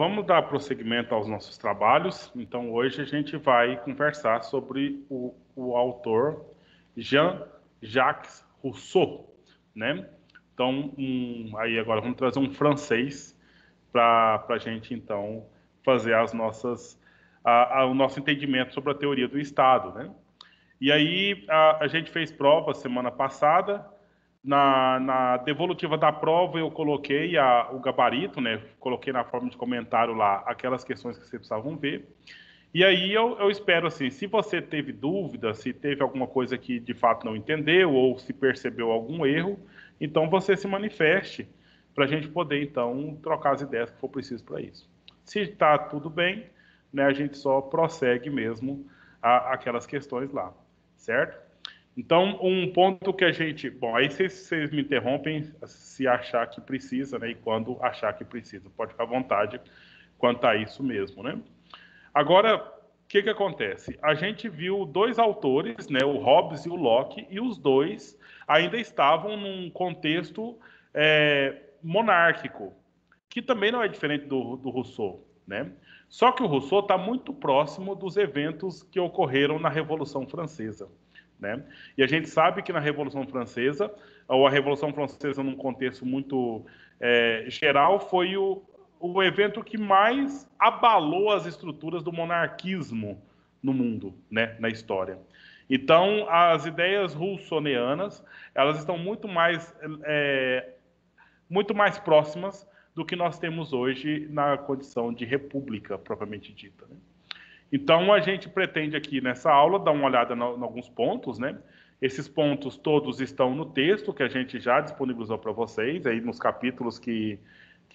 vamos dar prosseguimento aos nossos trabalhos. Então, hoje a gente vai conversar sobre o autor Jean-Jacques Rousseau, né? Então, aí agora vamos trazer um francês para a gente, então, fazer o nosso entendimento sobre a teoria do Estado, né? E aí, a gente fez prova semana passada. Na devolutiva da prova, eu coloquei o gabarito, né? Coloquei na forma de comentário lá aquelas questões que vocês precisavam ver. E aí eu espero, assim, se você teve dúvida, se teve alguma coisa que de fato não entendeu ou se percebeu algum erro, então você se manifeste para a gente poder, então, trocar as ideias que for preciso para isso. Se está tudo bem, né, a gente só prossegue mesmo aquelas questões lá, certo? Então, um ponto que a gente... Bom, aí vocês me interrompem se achar que precisa, né? E quando achar que precisa. Pode ficar à vontade quanto a isso mesmo, né? Agora, o que acontece? A gente viu dois autores, né? O Hobbes e o Locke, e os dois ainda estavam num contexto monárquico, que também não é diferente do Rousseau, né? Só que o Rousseau está muito próximo dos eventos que ocorreram na Revolução Francesa, né? E a gente sabe que na Revolução Francesa, ou a Revolução Francesa num contexto muito geral, foi o evento que mais abalou as estruturas do monarquismo no mundo, né, na história. Então, as ideias rousseauianas, elas estão muito mais próximas do que nós temos hoje na condição de república, propriamente dita, né? Então, a gente pretende aqui nessa aula dar uma olhada em alguns pontos, né? Esses pontos todos estão no texto que a gente já disponibilizou para vocês, aí nos capítulos que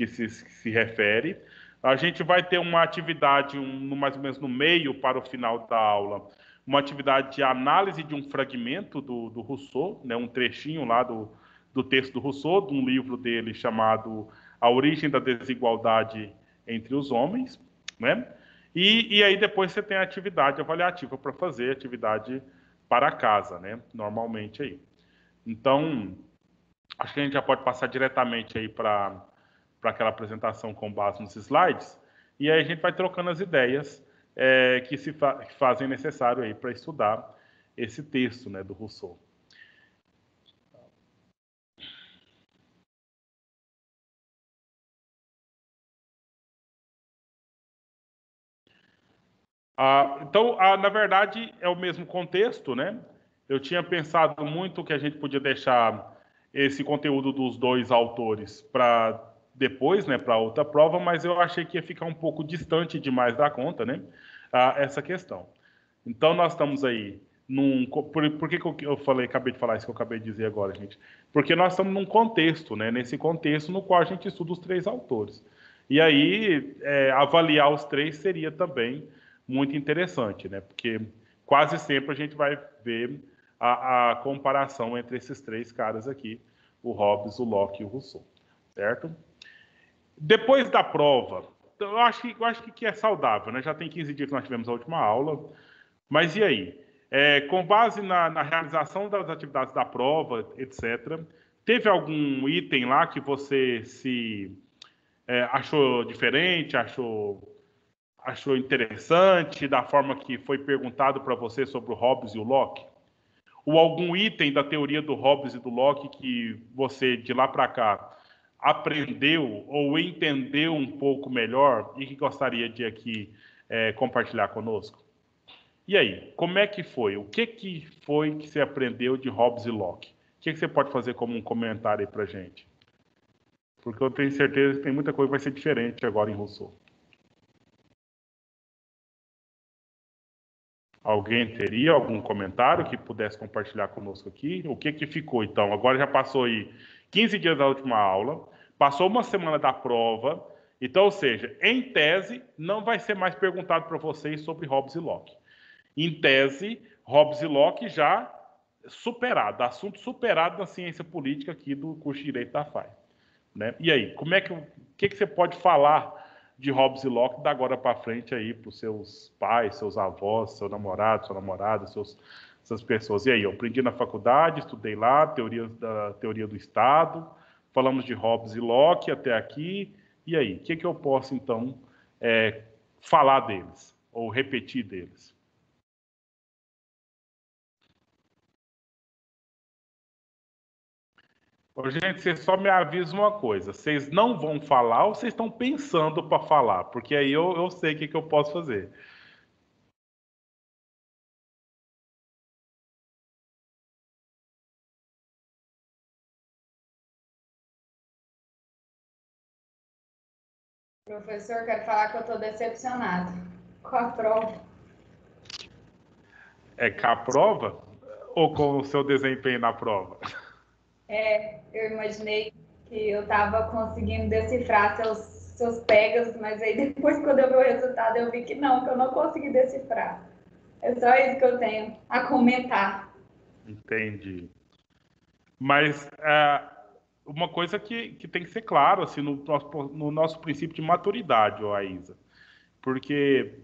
se refere. A gente vai ter uma atividade, mais ou menos no meio para o final da aula, uma atividade de análise de um fragmento do Rousseau, né? Um trechinho lá do texto do Rousseau, de um livro dele chamado A Origem da Desigualdade entre os Homens, né? E aí depois você tem a atividade avaliativa para fazer, atividade para casa, né? Normalmente aí. Então, acho que a gente já pode passar diretamente aí para aquela apresentação com base nos slides, e aí a gente vai trocando as ideias que fazem necessário aí para estudar esse texto, né, do Rousseau. Então, na verdade, é o mesmo contexto, né? Eu tinha pensado muito que a gente podia deixar esse conteúdo dos dois autores para depois, né, para outra prova, mas eu achei que ia ficar um pouco distante demais da conta, né? Essa questão. Então, nós estamos aí por que eu acabei de falar isso que eu acabei de dizer agora, gente? Porque nós estamos num contexto, né? Nesse contexto no qual a gente estuda os três autores. E aí, avaliar os três seria também muito interessante, né? Porque quase sempre a gente vai ver a comparação entre esses três caras aqui, o Hobbes, o Locke e o Rousseau, certo? Depois da prova, eu acho que é saudável, né? Já tem 15 dias que nós tivemos a última aula, mas e aí? Com base na realização das atividades da prova, etc., teve algum item lá que você achou diferente, achou interessante da forma que foi perguntado para você sobre o Hobbes e o Locke? Ou algum item da teoria do Hobbes e do Locke que você, de lá para cá, aprendeu ou entendeu um pouco melhor e que gostaria de aqui compartilhar conosco? E aí, como é que foi? O que foi que você aprendeu de Hobbes e Locke? O que você pode fazer como um comentário aí para a gente? Porque eu tenho certeza que tem muita coisa que vai ser diferente agora em Rousseau. Alguém teria algum comentário que pudesse compartilhar conosco aqui? O que ficou, então? Agora já passou aí 15 dias da última aula, passou uma semana da prova, então, ou seja, em tese, não vai ser mais perguntado para vocês sobre Hobbes e Locke. Em tese, Hobbes e Locke já superado, assunto superado na ciência política aqui do curso de Direito da FAI. Né? E aí, o que você pode falar de Hobbes e Locke da agora para frente aí para os seus pais, seus avós, seu namorado, sua namorada, essas pessoas? E aí, eu aprendi na faculdade, estudei lá, teoria do Estado, falamos de Hobbes e Locke até aqui, e aí, o que eu posso, então, falar deles ou repetir deles. Ô, gente, vocês só me avisam uma coisa: vocês não vão falar ou vocês estão pensando para falar? Porque aí eu sei o que eu posso fazer. Professor, quero falar que eu estou decepcionado com a prova. É com a prova ou com o seu desempenho na prova? Eu imaginei que eu estava conseguindo decifrar seus pegas, mas aí depois, quando eu vi o resultado, eu vi que eu não consegui decifrar. É só isso que eu tenho a comentar. Entendi. Mas uma coisa que tem que ser claro assim, no nosso princípio de maturidade, ó, Aísa. Porque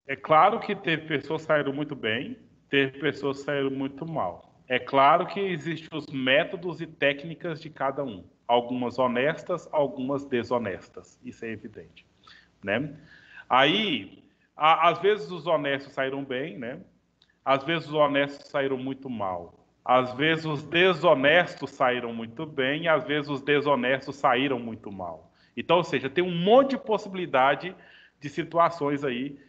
é claro que teve pessoas que saíram muito bem, teve pessoas que saíram muito mal. É claro que existem os métodos e técnicas de cada um. Algumas honestas, algumas desonestas. Isso é evidente, né? Aí, às vezes os honestos saíram bem, né? Às vezes os honestos saíram muito mal. Às vezes os desonestos saíram muito bem, e às vezes os desonestos saíram muito mal. Então, ou seja, tem um monte de possibilidade de situações aí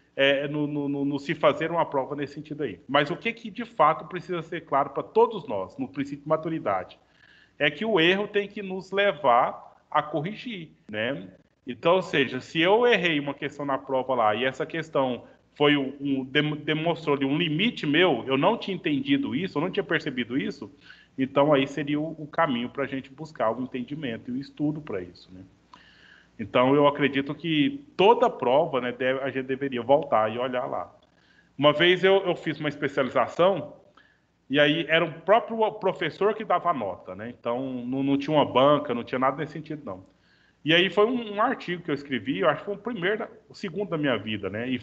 no se fazer uma prova nesse sentido aí. Mas o que de fato precisa ser claro para todos nós, no princípio de maturidade, é que o erro tem que nos levar a corrigir, né? Então, ou seja, se eu errei uma questão na prova lá e essa questão demonstrou um limite meu, eu não tinha entendido isso, eu não tinha percebido isso, então aí seria o caminho para a gente buscar o entendimento e o estudo para isso, né? Então eu acredito que toda prova, né, a gente deveria voltar e olhar lá. Uma vez eu fiz uma especialização e aí era o próprio professor que dava a nota, né? Então não tinha uma banca, não tinha nada nesse sentido, não. E aí foi um artigo que eu escrevi, eu acho que foi o segundo da minha vida, né? E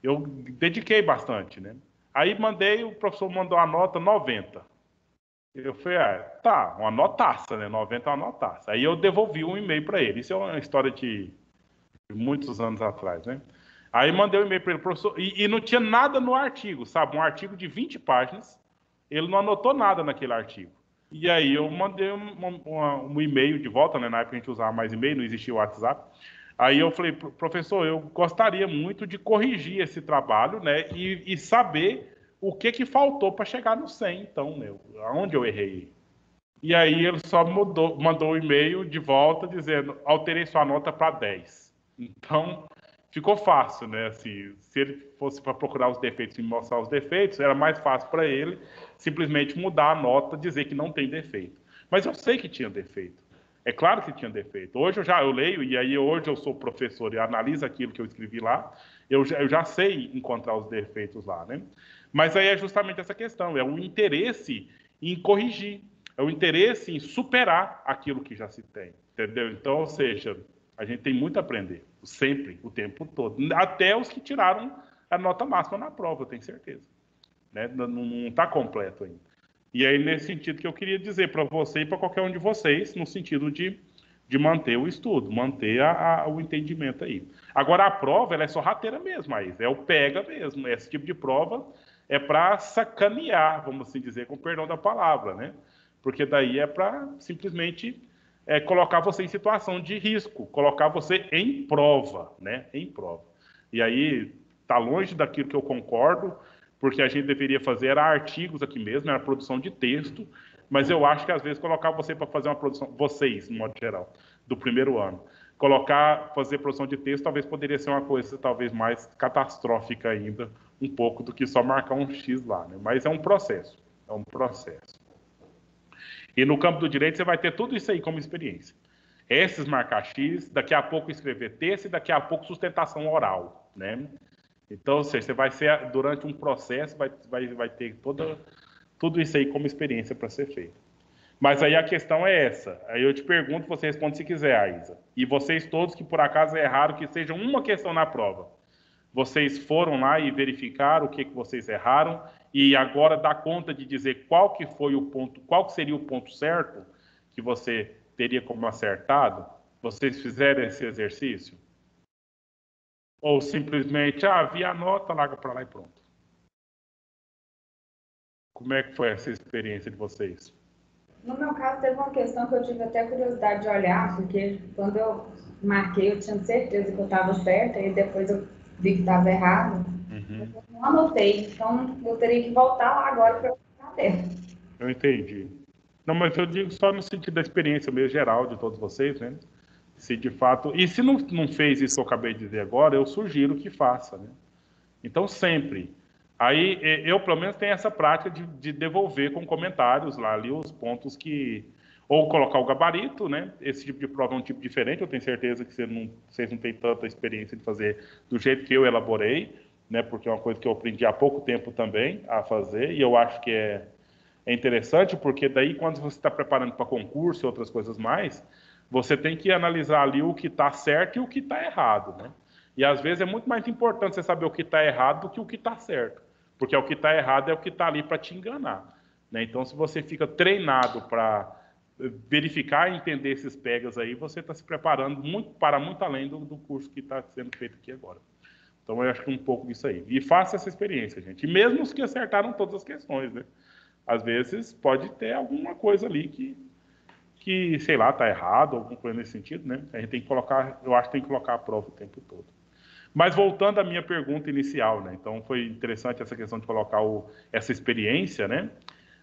eu dediquei bastante, né? Aí o professor mandou a nota 90. Eu falei, tá, uma notaça, né? 90 é uma notaça. Aí eu devolvi um e-mail para ele. Isso é uma história de muitos anos atrás, né? Aí mandei um e-mail para ele, professor, e não tinha nada no artigo, sabe? Um artigo de 20 páginas, ele não anotou nada naquele artigo. E aí eu mandei um e-mail de volta, né? Na época a gente usava mais e-mail, não existia o WhatsApp. Aí eu falei, professor, eu gostaria muito de corrigir esse trabalho, né? E saber o que faltou para chegar no 100, então, né? Aonde eu errei. E aí ele só mandou um e-mail de volta dizendo, alterei sua nota para 10. Então, ficou fácil, né? Assim, se ele fosse para procurar os defeitos e mostrar os defeitos, era mais fácil para ele simplesmente mudar a nota, dizer que não tem defeito. Mas eu sei que tinha defeito. É claro que tinha defeito. Hoje eu leio, e aí hoje eu sou professor e analiso aquilo que eu escrevi lá, eu já sei encontrar os defeitos lá, né? Mas aí é justamente essa questão, é o interesse em corrigir, é o interesse em superar aquilo que já se tem, entendeu? Então, ou seja, a gente tem muito a aprender, sempre, o tempo todo, até os que tiraram a nota máxima na prova, eu tenho certeza, né? Não está completo ainda. E aí, nesse sentido que eu queria dizer para você e para qualquer um de vocês, no sentido de manter o estudo, manter o entendimento aí. Agora, a prova, ela é sorrateira mesmo, aí, é o pega mesmo. Esse tipo de prova é para sacanear, vamos assim dizer, com perdão da palavra, né? Porque daí é para simplesmente colocar você em situação de risco, colocar você em prova, né? Em prova. E aí, está longe daquilo que eu concordo, porque a gente deveria fazer era artigos aqui mesmo, era produção de texto, mas eu acho que às vezes colocar você para fazer uma produção, vocês, no modo geral, do primeiro ano, fazer produção de texto talvez poderia ser uma coisa talvez mais catastrófica ainda, um pouco do que só marcar um X lá, né? Mas é um processo, é um processo. E no campo do direito você vai ter tudo isso aí como experiência. Esses marcar X, daqui a pouco escrever texto e daqui a pouco sustentação oral, né? Então, ou seja, você vai ser, durante um processo, vai ter tudo isso aí como experiência para ser feito. Mas aí a questão é essa. Aí eu te pergunto, você responde se quiser, Aisa. E vocês todos que por acaso erraram, que seja uma questão na prova. Vocês foram lá e verificaram o que vocês erraram e agora dá conta de dizer qual que foi o ponto, qual que seria o ponto certo que você teria como acertado? Vocês fizeram esse exercício? Ou simplesmente, vi a nota, larga para lá e pronto? Como é que foi essa experiência de vocês? No meu caso, teve uma questão que eu tive até curiosidade de olhar, porque quando eu marquei, eu tinha certeza que eu estava certa, e depois eu vi que estava errado. Uhum. Eu não anotei, então eu teria que voltar lá agora para eu ficar aberto. Eu entendi. Não, mas eu digo só no sentido da experiência mesmo geral de todos vocês, né? Se de fato. E se não fez isso que eu acabei de dizer agora, eu sugiro que faça, né? Então, sempre. Aí, eu, pelo menos, tenho essa prática de devolver com comentários lá ali os pontos que. Ou colocar o gabarito, né? Esse tipo de prova é um tipo diferente. Eu tenho certeza que vocês não têm tanta experiência de fazer do jeito que eu elaborei, né? Porque é uma coisa que eu aprendi há pouco tempo também a fazer. E eu acho que é interessante, porque daí, quando você está preparando para concurso e outras coisas mais, você tem que analisar ali o que está certo e o que está errado, né? E às vezes é muito mais importante você saber o que está errado do que o que está certo. Porque o que está errado é o que está ali para te enganar, né? Então, se você fica treinado para verificar e entender esses pegas aí, você está se preparando para muito além do curso que está sendo feito aqui agora. Então, eu acho que um pouco disso aí. E faça essa experiência, gente. E mesmo os que acertaram todas as questões, né? Às vezes pode ter alguma coisa ali que sei lá, tá errado, alguma coisa nesse sentido, né? A gente tem que colocar, eu acho que tem que colocar a prova o tempo todo. Mas voltando à minha pergunta inicial, né? Então foi interessante essa questão de colocar essa experiência, né?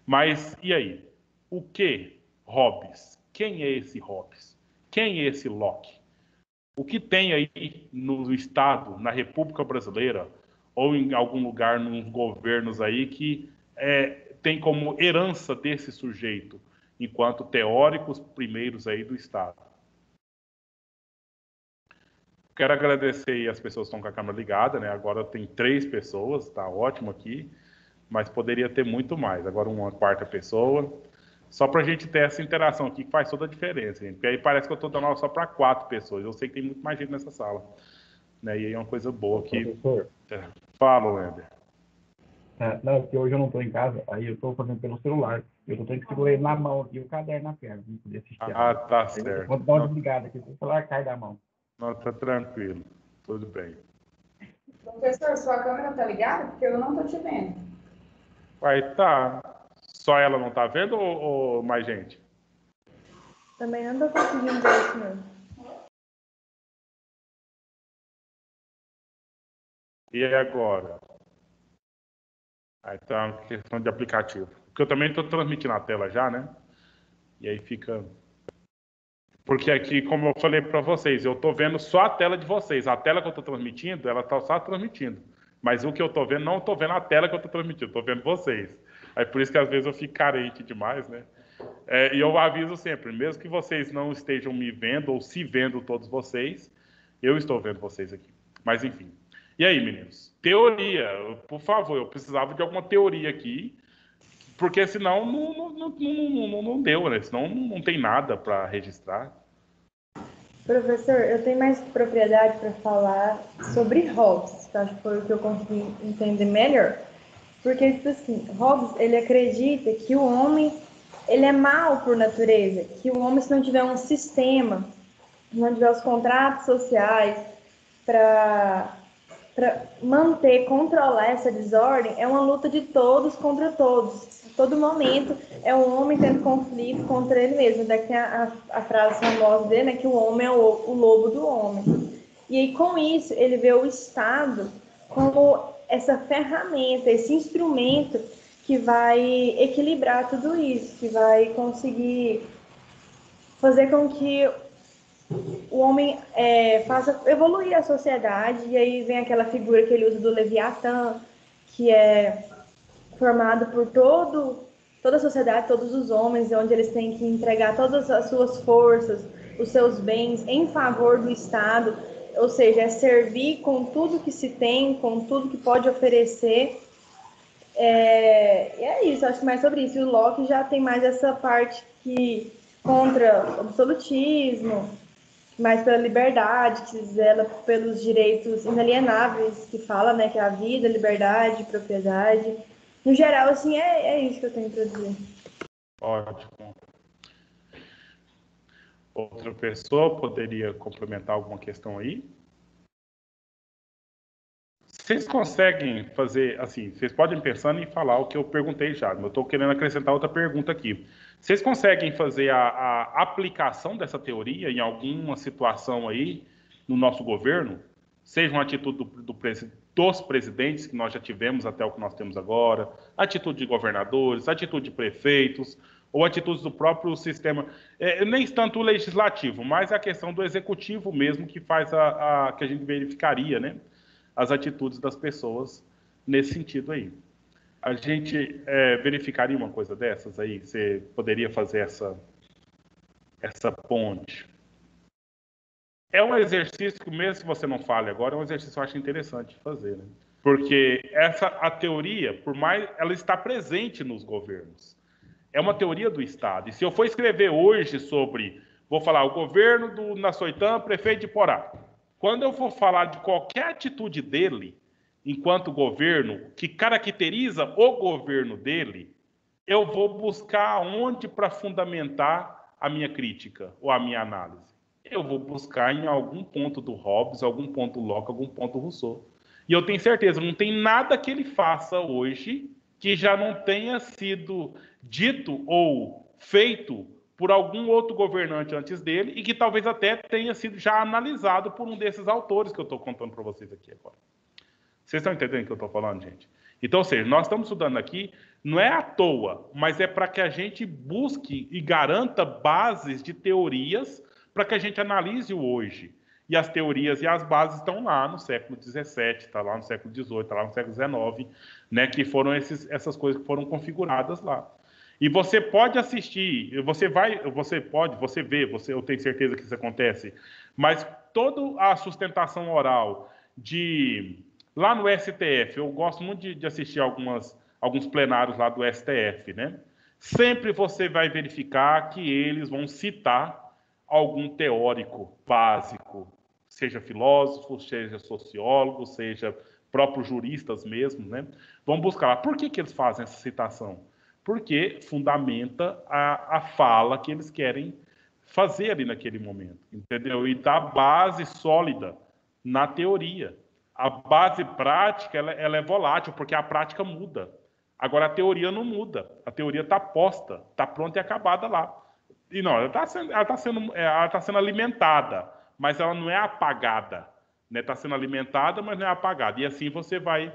Mas e aí? O que Hobbes? Quem é esse Hobbes? Quem é esse Locke? O que tem aí no Estado, na República Brasileira, ou em algum lugar, nos governos aí, que tem como herança desse sujeito, enquanto teóricos primeiros aí do Estado? Quero agradecer aí as pessoas que estão com a câmera ligada, né? Agora tem 3 pessoas, tá ótimo aqui, mas poderia ter muito mais. Agora uma quarta pessoa. Só para a gente ter essa interação aqui que faz toda a diferença, gente. Porque aí parece que eu estou dando aula só para 4 pessoas. Eu sei que tem muito mais gente nessa sala, né? E aí é uma coisa boa que. Professor, Fala, Wender. não, porque hoje eu não estou em casa, aí eu estou fazendo pelo celular. Eu estou tendo que segurar ele na mão aqui, o caderno na perna, para poder assistir a Ah, aula. tá Aí eu certo. vou dar uma Não, desligada aqui, o celular cai da mão. não, tá tranquilo. Tudo bem. Professor, sua câmera tá ligada? Porque eu não tô te vendo. Vai, tá. Só ela não tá vendo ou mais gente? Também não tô conseguindo ver isso, não. E agora? Aí tá uma questão de aplicativo. Porque eu também estou transmitindo a tela já, né? E aí fica. Porque aqui, como eu falei para vocês, eu estou vendo só a tela de vocês. A tela que eu estou transmitindo, ela está só transmitindo. Mas o que eu estou vendo, não estou vendo a tela que eu estou transmitindo, estou vendo vocês. Aí por isso que às vezes eu fico carente demais, né? E eu aviso sempre, mesmo que vocês não estejam me vendo ou se vendo todos vocês, eu estou vendo vocês aqui. Mas enfim. E aí, meninos? Teoria, por favor, eu precisava de alguma teoria aqui, porque senão não deu, né? Senão não tem nada para registrar. Professor, eu tenho mais propriedade para falar sobre Hobbes, que acho que foi o que eu consegui entender melhor. Porque, tipo assim, Hobbes, ele acredita que o homem, ele é mau por natureza, que o homem, se não tiver um sistema, se não tiver os contratos sociais para manter, controlar essa desordem, é uma luta de todos contra todos. A todo momento é o homem tendo conflito contra ele mesmo. Daí tem a frase famosa dele, né, que o homem é o lobo do homem. E aí, com isso, ele vê o Estado como essa ferramenta, esse instrumento que vai equilibrar tudo isso, que vai conseguir fazer com que o homem faça evoluir a sociedade, e aí vem aquela figura que ele usa do Leviatã, que é formado por toda a sociedade, todos os homens, onde eles têm que entregar todas as suas forças, os seus bens em favor do Estado, ou seja, é servir com tudo que se tem, com tudo que pode oferecer. E é isso, acho que mais sobre isso. E o Locke já tem mais essa parte que contra o absolutismo, mais pela liberdade, que zela pelos direitos inalienáveis, que fala, né, que é a vida, liberdade, propriedade. No geral, assim, é isso que eu tenho para dizer. Ótimo. Outra pessoa poderia complementar alguma questão aí? Vocês conseguem fazer, assim, vocês podem ir pensando em falar o que eu perguntei já, mas eu estou querendo acrescentar outra pergunta aqui. Vocês conseguem fazer a aplicação dessa teoria em alguma situação aí no nosso governo? Seja uma atitude dos presidentes, que nós já tivemos até o que nós temos agora, atitude de governadores, atitude de prefeitos, ou atitudes do próprio sistema, nem tanto o legislativo, mas a questão do executivo mesmo, que faz que a gente verificaria, né? As atitudes das pessoas nesse sentido aí. A gente verificaria uma coisa dessas aí? Você poderia fazer essa ponte? É um exercício que, mesmo se você não fale agora, é um exercício que eu acho interessante de fazer, né? Porque a teoria, por mais, ela está presente nos governos. É uma teoria do Estado. E se eu for escrever hoje sobre, vou falar, o governo do Nassoitã, prefeito de Porá. Quando eu for falar de qualquer atitude dele, enquanto governo, que caracteriza o governo dele, eu vou buscar onde para fundamentar a minha crítica ou a minha análise. Eu vou buscar em algum ponto do Hobbes, algum ponto do Locke, algum ponto do Rousseau. E eu tenho certeza, não tem nada que ele faça hoje que já não tenha sido dito ou feito por algum outro governante antes dele e que talvez até tenha sido já analisado por um desses autores que eu estou contando para vocês aqui agora. Vocês estão entendendo o que eu estou falando, gente? Então, ou seja, nós estamos estudando aqui, não é à toa, mas é para que a gente busque e garanta bases de teorias para que a gente analise o hoje. E as teorias e as bases estão lá no século XVII, está lá no século XVIII, está lá no século XIX, né, que foram essas coisas que foram configuradas lá. E você pode assistir, você vê, eu tenho certeza que isso acontece, mas toda a sustentação oral lá no STF, eu gosto muito de assistir alguns plenários lá do STF, né? Sempre você vai verificar que eles vão citar algum teórico básico, seja filósofo, seja sociólogo, seja próprios juristas mesmo, né? Vão buscar lá. Por que eles fazem essa citação? Porque fundamenta a fala que eles querem fazer ali naquele momento, entendeu? E dá base sólida na teoria. A base prática, ela é volátil, porque a prática muda. Agora, a teoria não muda. A teoria está posta, está pronta e acabada lá. E não, ela está sendo alimentada, mas ela não é apagada. Está sendo alimentada, mas não é apagada. E assim você vai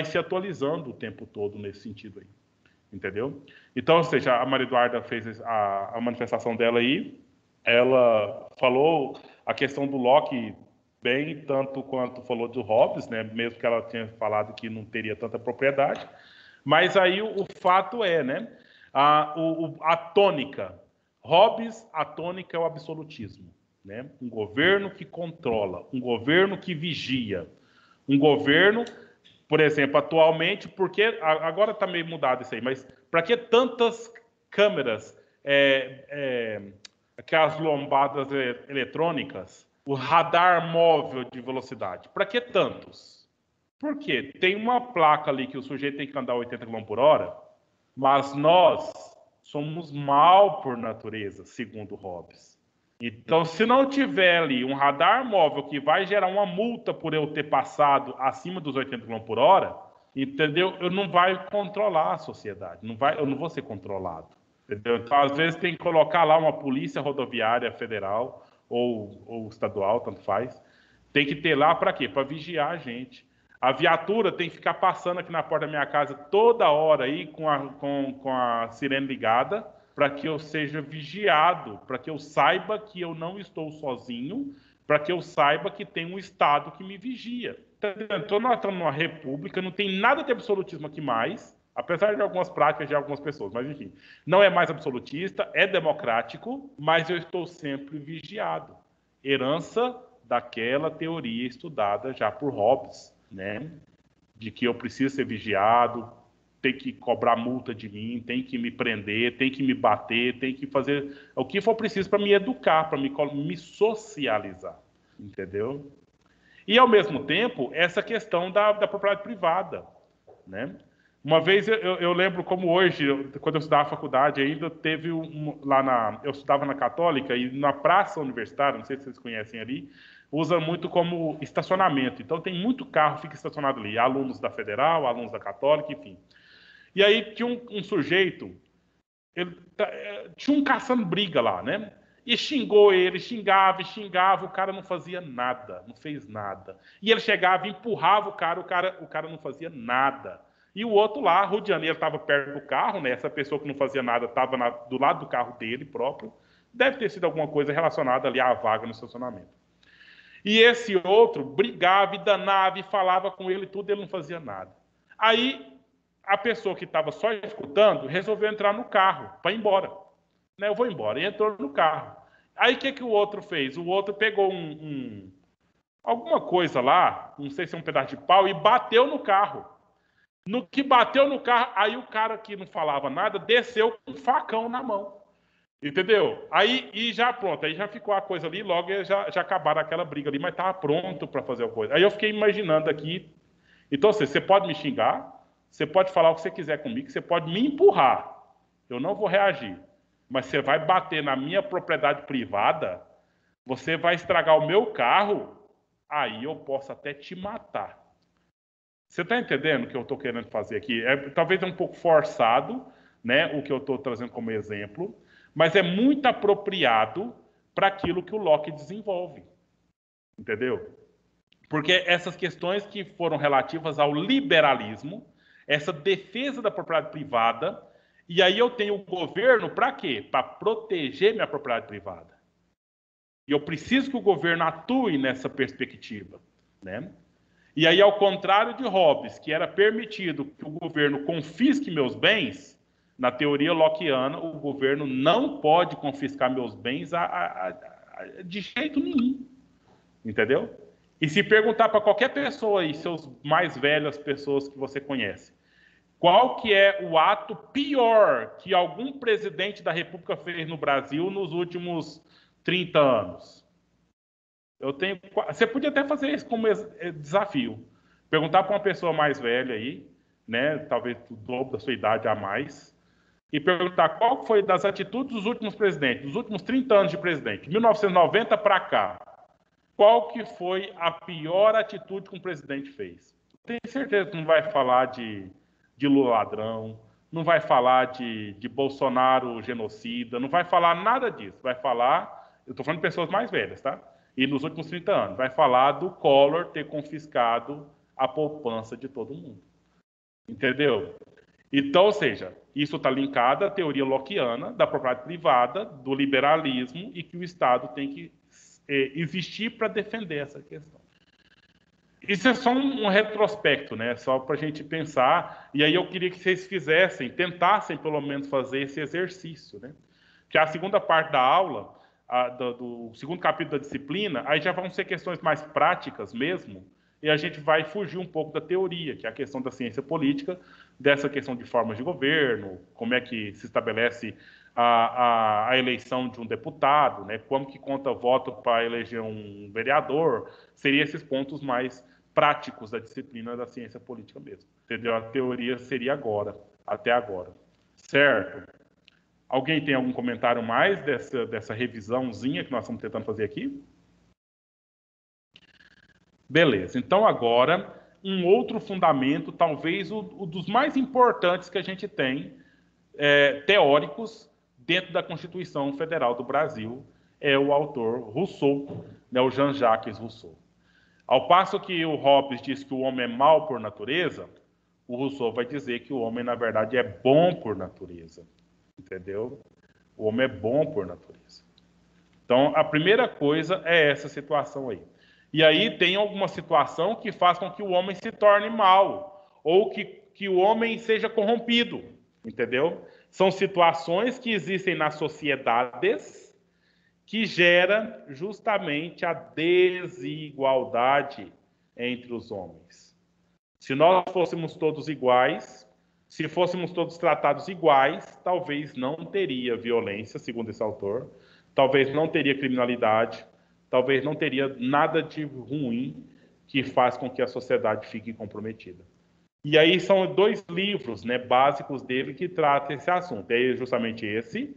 se atualizando o tempo todo nesse sentido aí. Entendeu? Então, ou seja, a Maria Eduarda fez a manifestação dela aí, ela falou a questão do Locke bem, tanto quanto falou do Hobbes, né? Mesmo que ela tinha falado que não teria tanta propriedade, mas aí o fato é, né? A tônica, Hobbes, a tônica é o absolutismo, né? Um governo que controla, um governo que vigia, um governo... Por exemplo, atualmente, porque agora está meio mudado isso aí, mas para que tantas câmeras, aquelas lombadas eletrônicas, o radar móvel de velocidade? Para que tantos? Por quê? Tem uma placa ali que o sujeito tem que andar 80 km por hora, mas nós somos mal por natureza, segundo Hobbes. Então, se não tiver ali um radar móvel que vai gerar uma multa por eu ter passado acima dos 80 km por hora, entendeu? Eu não vai controlar a sociedade, eu não vou ser controlado. Entendeu? Então, às vezes, tem que colocar lá uma polícia rodoviária federal ou estadual, tanto faz. Tem que ter lá para quê? Para vigiar a gente. A viatura tem que ficar passando aqui na porta da minha casa toda hora aí com a sirene ligada, para que eu seja vigiado, para que eu saiba que eu não estou sozinho, para que eu saiba que tem um Estado que me vigia. Então, nós estamos numa república, não tem nada de absolutismo aqui mais, apesar de algumas práticas de algumas pessoas, mas enfim, não é mais absolutista, é democrático, mas eu estou sempre vigiado. Herança daquela teoria estudada já por Hobbes, né? De que eu preciso ser vigiado, tem que cobrar multa de mim, tem que me prender, tem que me bater, tem que fazer o que for preciso para me educar, para me socializar, entendeu? E, ao mesmo tempo, essa questão da propriedade privada, né? Uma vez eu lembro como hoje, quando eu estudava na faculdade ainda, teve eu estudava na Católica e na praça universitária, não sei se vocês conhecem ali, usa muito como estacionamento. Então tem muito carro que fica estacionado ali, alunos da Federal, alunos da Católica, enfim. E aí tinha um sujeito, tinha um caçando briga lá, né? E xingou ele, xingava, o cara não fazia nada, não fez nada. E ele chegava e empurrava o cara não fazia nada. E o outro lá, rodeando, ele estava perto do carro, né? Essa pessoa que não fazia nada estava do lado do carro dele próprio. Deve ter sido alguma coisa relacionada ali à vaga no estacionamento. E esse outro brigava e danava e falava com ele tudo, ele não fazia nada. Aí a pessoa que estava só escutando resolveu entrar no carro para ir embora. Né, eu vou embora. E entrou no carro. Aí o que o outro fez? O outro pegou alguma coisa lá, não sei se é um pedaço de pau, e bateu no carro. No que bateu no carro, aí o cara que não falava nada desceu com um facão na mão. Entendeu? Aí e já pronto, aí já ficou a coisa ali, logo já acabaram aquela briga ali, mas estava pronto para fazer a coisa. Aí eu fiquei imaginando aqui. Então, você pode me xingar, você pode falar o que você quiser comigo, você pode me empurrar. Eu não vou reagir. Mas você vai bater na minha propriedade privada, você vai estragar o meu carro, aí eu posso até te matar. Você está entendendo o que eu estou querendo fazer aqui? Talvez é um pouco forçado, né, o que eu estou trazendo como exemplo, mas é muito apropriado para aquilo que o Locke desenvolve. Entendeu? Porque essas questões que foram relativas ao liberalismo, essa defesa da propriedade privada, e aí eu tenho o governo para quê? Para proteger minha propriedade privada. E eu preciso que o governo atue nessa perspectiva, né? E aí, ao contrário de Hobbes, que era permitido que o governo confisque meus bens, na teoria lockeana, o governo não pode confiscar meus bens de jeito nenhum. Entendeu? E se perguntar para qualquer pessoa aí, seus mais velhos, pessoas que você conhece, qual que é o ato pior que algum presidente da República fez no Brasil nos últimos 30 anos? Você podia até fazer isso como desafio. Perguntar para uma pessoa mais velha aí, né, talvez o dobro da sua idade a mais, e perguntar qual foi das atitudes dos últimos presidentes, dos últimos 30 anos de presidente, 1990 para cá, qual que foi a pior atitude que um presidente fez? Tenho certeza que não vai falar de Lula ladrão, não vai falar de Bolsonaro genocida, não vai falar nada disso. Vai falar, eu estou falando de pessoas mais velhas, tá? E nos últimos 30 anos, vai falar do Collor ter confiscado a poupança de todo mundo. Entendeu? Então, ou seja, isso está linkado à teoria lockeana da propriedade privada, do liberalismo, e que o Estado tem que existir para defender essa questão. Isso é só um retrospecto, né? Só para a gente pensar. E aí eu queria que vocês tentassem pelo menos fazer esse exercício, né? Que a segunda parte da aula, do segundo capítulo da disciplina, aí já vão ser questões mais práticas mesmo, e a gente vai fugir um pouco da teoria, que é a questão da ciência política, dessa questão de formas de governo, como é que se estabelece a eleição de um deputado, né? Como que conta voto para eleger um vereador, seriam esses pontos mais práticos da disciplina da ciência política mesmo. Entendeu? A teoria seria até agora. Certo? Alguém tem algum comentário mais dessa revisãozinha que nós estamos tentando fazer aqui? Beleza. Então, agora, um outro fundamento, talvez o dos mais importantes que a gente tem, teóricos, dentro da Constituição Federal do Brasil, é o autor Rousseau, né, o Jean-Jacques Rousseau. Ao passo que o Hobbes diz que o homem é mau por natureza, o Rousseau vai dizer que o homem, na verdade, é bom por natureza. Entendeu? O homem é bom por natureza. Então, a primeira coisa é essa situação aí. E aí tem alguma situação que faz com que o homem se torne mau, ou que o homem seja corrompido, entendeu? São situações que existem nas sociedades que geram justamente a desigualdade entre os homens. Se nós fôssemos todos iguais, se fôssemos todos tratados iguais, talvez não teria violência, segundo esse autor, talvez não teria criminalidade, talvez não teria nada de ruim que faz com que a sociedade fique comprometida. E aí são 2 livros, né, básicos dele que tratam esse assunto. É justamente esse,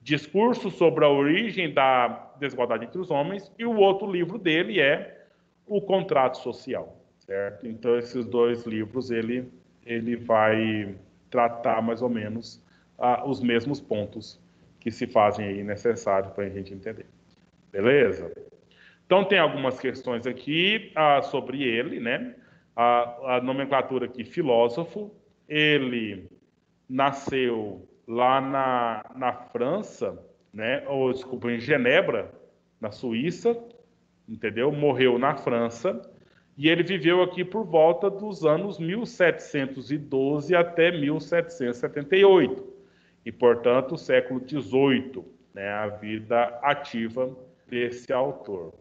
Discurso sobre a Origem da Desigualdade entre os Homens, e o outro livro dele é O Contrato Social, certo? Então, esses 2 livros, ele vai tratar mais ou menos os mesmos pontos que se fazem aí necessários para a gente entender. Beleza? Então, tem algumas questões aqui sobre ele, né? A nomenclatura aqui, filósofo. Ele nasceu lá na França, né? Ou, desculpa, em Genebra, na Suíça, entendeu? Morreu na França. E ele viveu aqui por volta dos anos 1712 até 1778. E, portanto, século XVIII, né? A vida ativa desse autor.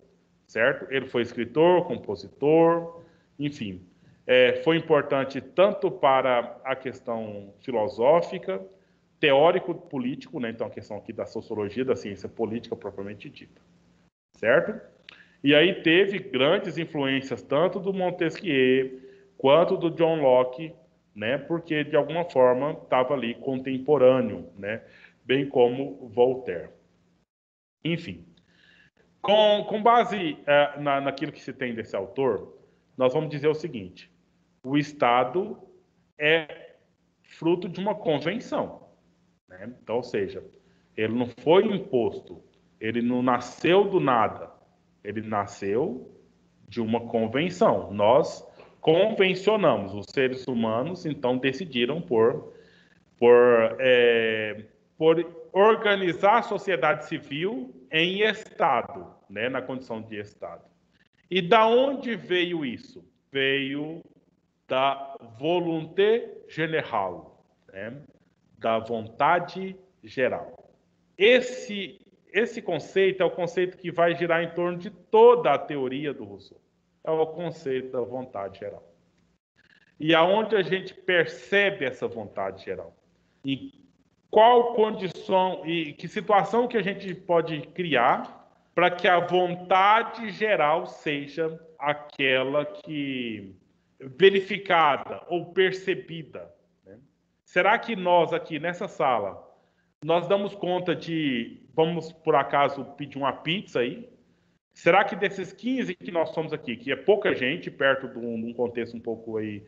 Certo? Ele foi escritor, compositor, enfim. Foi importante tanto para a questão filosófica, teórico-político, né? Então a questão aqui da sociologia, da ciência política propriamente dita. Certo? E aí teve grandes influências tanto do Montesquieu quanto do John Locke, né? Porque de alguma forma estava ali contemporâneo, né? Bem como Voltaire. Enfim. Com base naquilo que se tem desse autor, nós vamos dizer o seguinte: o Estado é fruto de uma convenção, né? Então, ou seja, ele não foi imposto, ele não nasceu do nada, ele nasceu de uma convenção. Nós convencionamos, os seres humanos, então, decidiram por organizar a sociedade civil em Estado, né, na condição de Estado. E da onde veio isso? Veio da volonté générale, né, da vontade geral. Esse conceito é o conceito que vai girar em torno de toda a teoria do Rousseau. É o conceito da vontade geral. E aonde a gente percebe essa vontade geral? E qual condição e que situação que a gente pode criar para que a vontade geral seja aquela que verificada ou percebida, né? Será que nós aqui nessa sala, nós damos conta vamos por acaso pedir uma pizza aí? Será que desses 15 que nós somos aqui, que é pouca gente, perto de um contexto um pouco aí,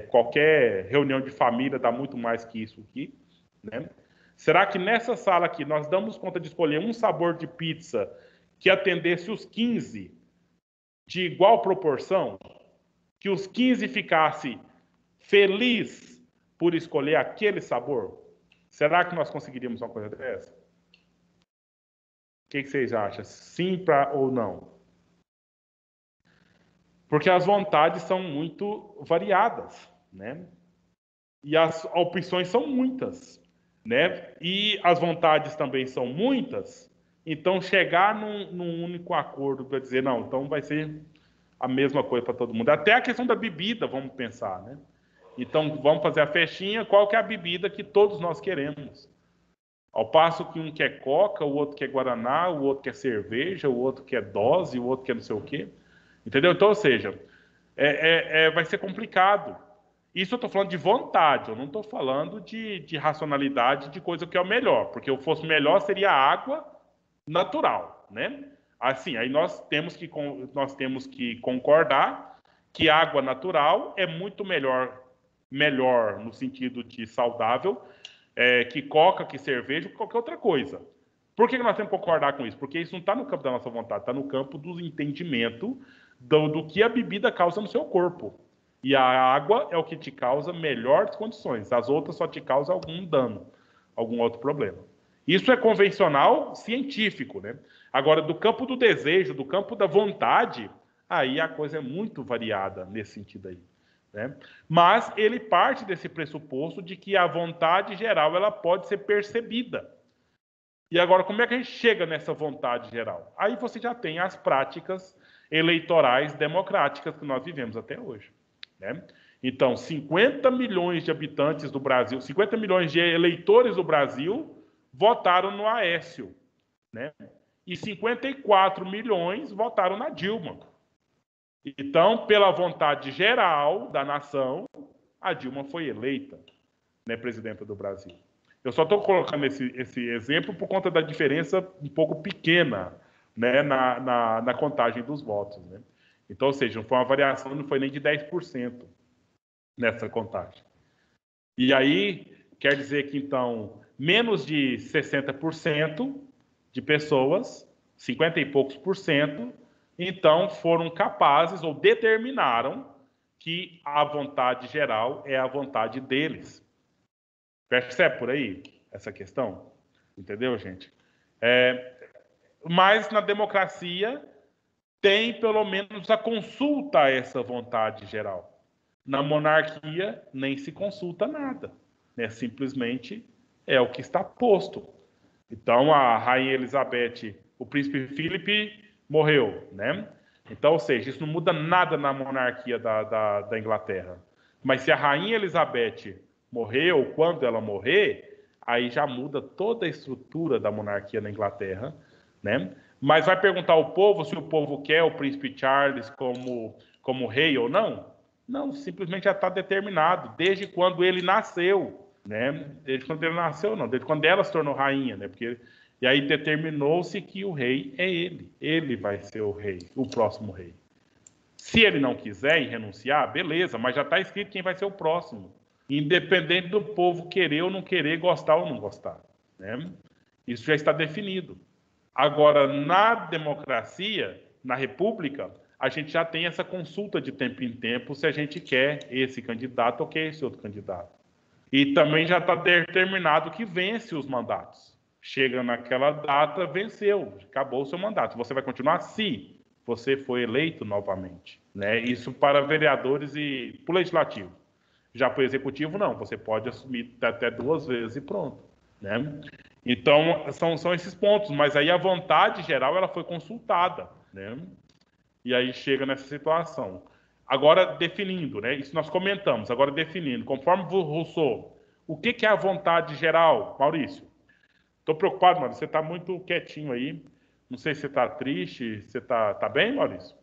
qualquer reunião de família dá muito mais que isso aqui, né? Será que nessa sala aqui nós damos conta de escolher um sabor de pizza que atendesse os 15 de igual proporção? Que os 15 ficassem felizes por escolher aquele sabor? Será que nós conseguiríamos uma coisa dessa? O que vocês acham? Sim ou não? Porque as vontades são muito variadas, né? E as opções são muitas, né? E as vontades também são muitas. Então, chegar num único acordo para dizer, não, então vai ser a mesma coisa para todo mundo. Até a questão da bebida, vamos pensar, né? Então, vamos fazer a festinha, qual que é a bebida que todos nós queremos? Ao passo que um quer coca, o outro quer guaraná, o outro quer cerveja, o outro quer dose, o outro quer não sei o quê. Entendeu? Então, ou seja, vai ser complicado. Isso eu estou falando de vontade, eu não estou falando de racionalidade, de coisa que é o melhor. Porque se fosse melhor, seria água natural, né? Assim, aí nós temos que concordar que água natural é muito melhor no sentido de saudável, que coca, que cerveja, qualquer outra coisa. Por que nós temos que concordar com isso? Porque isso não está no campo da nossa vontade, está no campo do entendimento do que a bebida causa no seu corpo. E a água é o que te causa melhores condições. As outras só te causam algum dano, algum outro problema. Isso é convencional científico, né? Agora, do campo do desejo, do campo da vontade, aí a coisa é muito variada nesse sentido aí, né? Mas ele parte desse pressuposto de que a vontade geral ela pode ser percebida. E agora, como é que a gente chega nessa vontade geral? Aí você já tem as práticas eleitorais democráticas que nós vivemos até hoje, né? Então, 50 milhões de habitantes do Brasil, 50 milhões de eleitores do Brasil votaram no Aécio, né? E 54 milhões votaram na Dilma. Então, pela vontade geral da nação, A Dilma foi eleita, né, presidenta do Brasil. Eu só estou colocando esse exemplo por conta da diferença um pouco pequena, né, na contagem dos votos, né? Então, ou seja, não foi uma variação, não foi nem de 10% nessa contagem. E aí, quer dizer que, então, menos de 60% de pessoas, 50 e poucos por cento, então foram capazes ou determinaram que a vontade geral é a vontade deles. Percebe por aí essa questão? Entendeu, gente? Mas na democracia tem pelo menos a consulta a essa vontade geral. Na monarquia nem se consulta nada, né? Simplesmente é o que está posto. Então a rainha Elizabeth, o príncipe Filipe morreu, né? Então, ou seja, isso não muda nada na monarquia da Inglaterra. Mas se a rainha Elizabeth morreu, quando ela morrer, aí já muda toda a estrutura da monarquia na Inglaterra, né? Mas vai perguntar ao povo se o povo quer o príncipe Charles como rei ou não? Não, simplesmente já está determinado, desde quando ele nasceu, né? Desde quando ele nasceu, não, desde quando ela se tornou rainha, né? E aí determinou-se que o rei é ele vai ser o rei, o próximo rei. Se ele não quiser e renunciar, beleza, mas já está escrito quem vai ser o próximo, independente do povo querer ou não querer, gostar ou não gostar, né? Isso já está definido. Agora, na democracia, na república, a gente já tem essa consulta de tempo em tempo se a gente quer esse candidato ou quer esse outro candidato. E também já está determinado que vence os mandatos. Chega naquela data, venceu, acabou o seu mandato. Você vai continuar se você foi eleito novamente, né? Isso para vereadores e para o legislativo. Já para o executivo, não. Você pode assumir até 2 vezes e pronto, né? Então, são esses pontos. Mas aí a vontade geral ela foi consultada, né? E aí chega nessa situação. Agora, definindo, né? Isso nós comentamos. Agora, definindo. Conforme Rousseau, o que é a vontade geral, Maurício? Estou preocupado, Maurício. Você está muito quietinho aí. Não sei se você está triste. Você está bem, Maurício?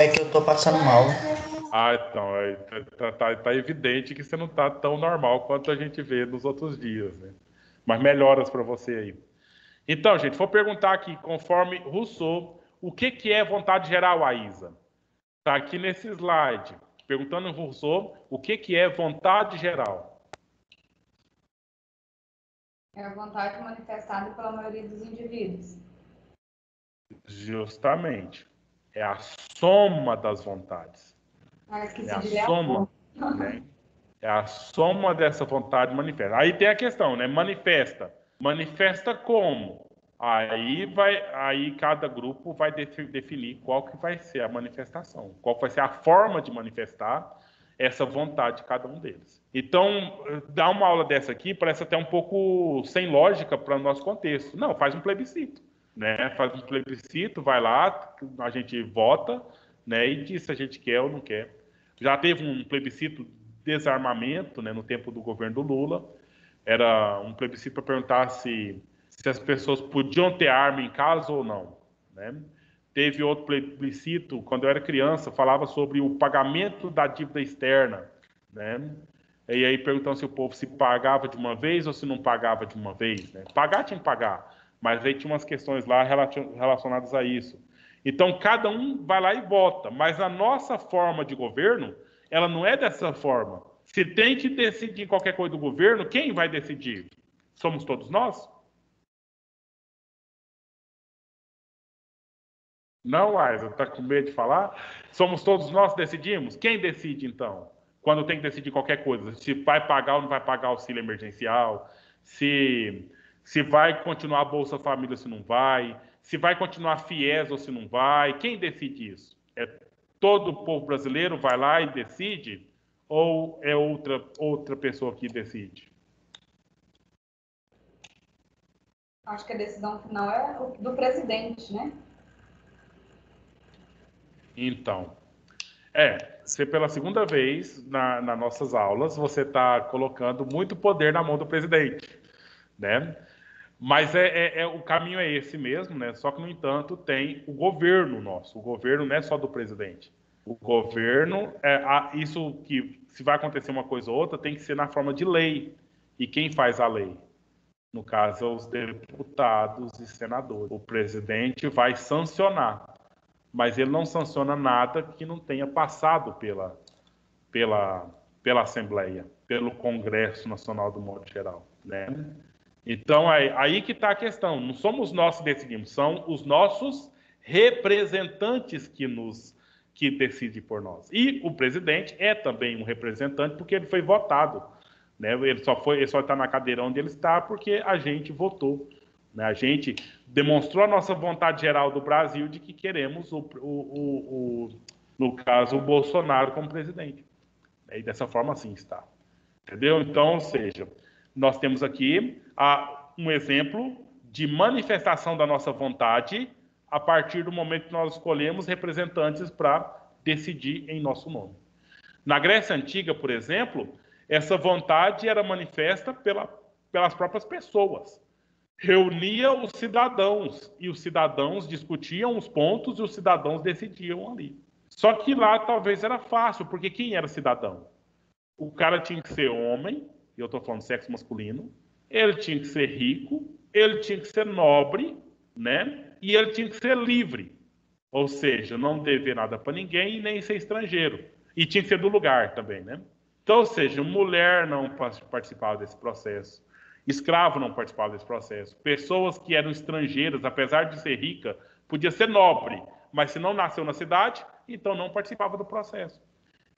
É que eu estou passando mal. Então, tá evidente que você não está tão normal quanto a gente vê nos outros dias, né? Mas melhoras para você aí. Então, gente, vou perguntar aqui, conforme Rousseau, o que é vontade geral, Aísa? Está aqui nesse slide, perguntando Rousseau, o que é vontade geral? É a vontade manifestada pela maioria dos indivíduos. Justamente. É a soma das vontades. É a soma, né? É a soma dessa vontade manifesta. Aí tem a questão, né? Manifesta. Manifesta como? Aí cada grupo vai definir qual que vai ser a manifestação, qual vai ser a forma de manifestar essa vontade de cada um deles. Então, dar uma aula dessa aqui parece até um pouco sem lógica para o nosso contexto. Não, faz um plebiscito, né? Faz um plebiscito, vai lá, a gente vota, né? E diz se a gente quer ou não quer. Já teve um plebiscito desarmamento, né, no tempo do governo do Lula. Era um plebiscito para perguntar se as pessoas podiam ter arma em casa ou não, né? Teve outro plebiscito, quando eu era criança, falava sobre o pagamento da dívida externa, né? E aí perguntando se o povo se pagava de uma vez ou se não pagava de uma vez, né? Pagar tinha que pagar, mas aí tinha umas questões lá relacionadas a isso. Então, cada um vai lá e vota, mas a nossa forma de governo, ela não é dessa forma. Se tem que decidir qualquer coisa do governo, quem vai decidir? Somos todos nós? Não, Aisa, está com medo de falar? Somos todos nós que decidimos? Quem decide, então? Quando tem que decidir qualquer coisa? Se vai pagar ou não vai pagar o auxílio emergencial? Se vai continuar a Bolsa Família ou se não vai? Se vai continuar FIES ou se não vai? Quem decide isso? É todo o povo brasileiro vai lá e decide? Ou é outra pessoa que decide? Acho que a decisão final é do presidente, né? Então, você pela segunda vez nas nossas aulas, você está colocando muito poder na mão do presidente, né? Mas o caminho é esse mesmo, né? Só que, no entanto, tem o governo nosso. O governo não é só do presidente. O governo, isso que se vai acontecer uma coisa ou outra, tem que ser na forma de lei. E quem faz a lei? No caso, os deputados e senadores. O presidente vai sancionar, mas ele não sanciona nada que não tenha passado pela Assembleia, pelo Congresso Nacional do modo geral, né? Então, aí que está a questão. Não somos nós que decidimos, são os nossos representantes que decidem por nós. E o presidente é também um representante porque ele foi votado, né? Ele só está na cadeira onde ele está porque a gente votou, né? A gente demonstrou a nossa vontade geral do Brasil de que queremos, no caso, o Bolsonaro como presidente. E dessa forma, assim está. Entendeu? Então, ou seja, nós temos aqui um exemplo de manifestação da nossa vontade a partir do momento que nós escolhemos representantes para decidir em nosso nome. Na Grécia Antiga, por exemplo, essa vontade era manifesta pelas próprias pessoas. Reunia os cidadãos, e os cidadãos discutiam os pontos e os cidadãos decidiam ali. Só que lá talvez era fácil, porque quem era cidadão? O cara tinha que ser homem, e eu estou falando sexo masculino, ele tinha que ser rico, ele tinha que ser nobre, né? E ele tinha que ser livre. Ou seja, não dever nada para ninguém e nem ser estrangeiro. E tinha que ser do lugar também, né? Então, ou seja, mulher não participava desse processo, escravo não participava desse processo, pessoas que eram estrangeiras, apesar de ser rica, podia ser nobre, mas se não nasceu na cidade, então não participava do processo.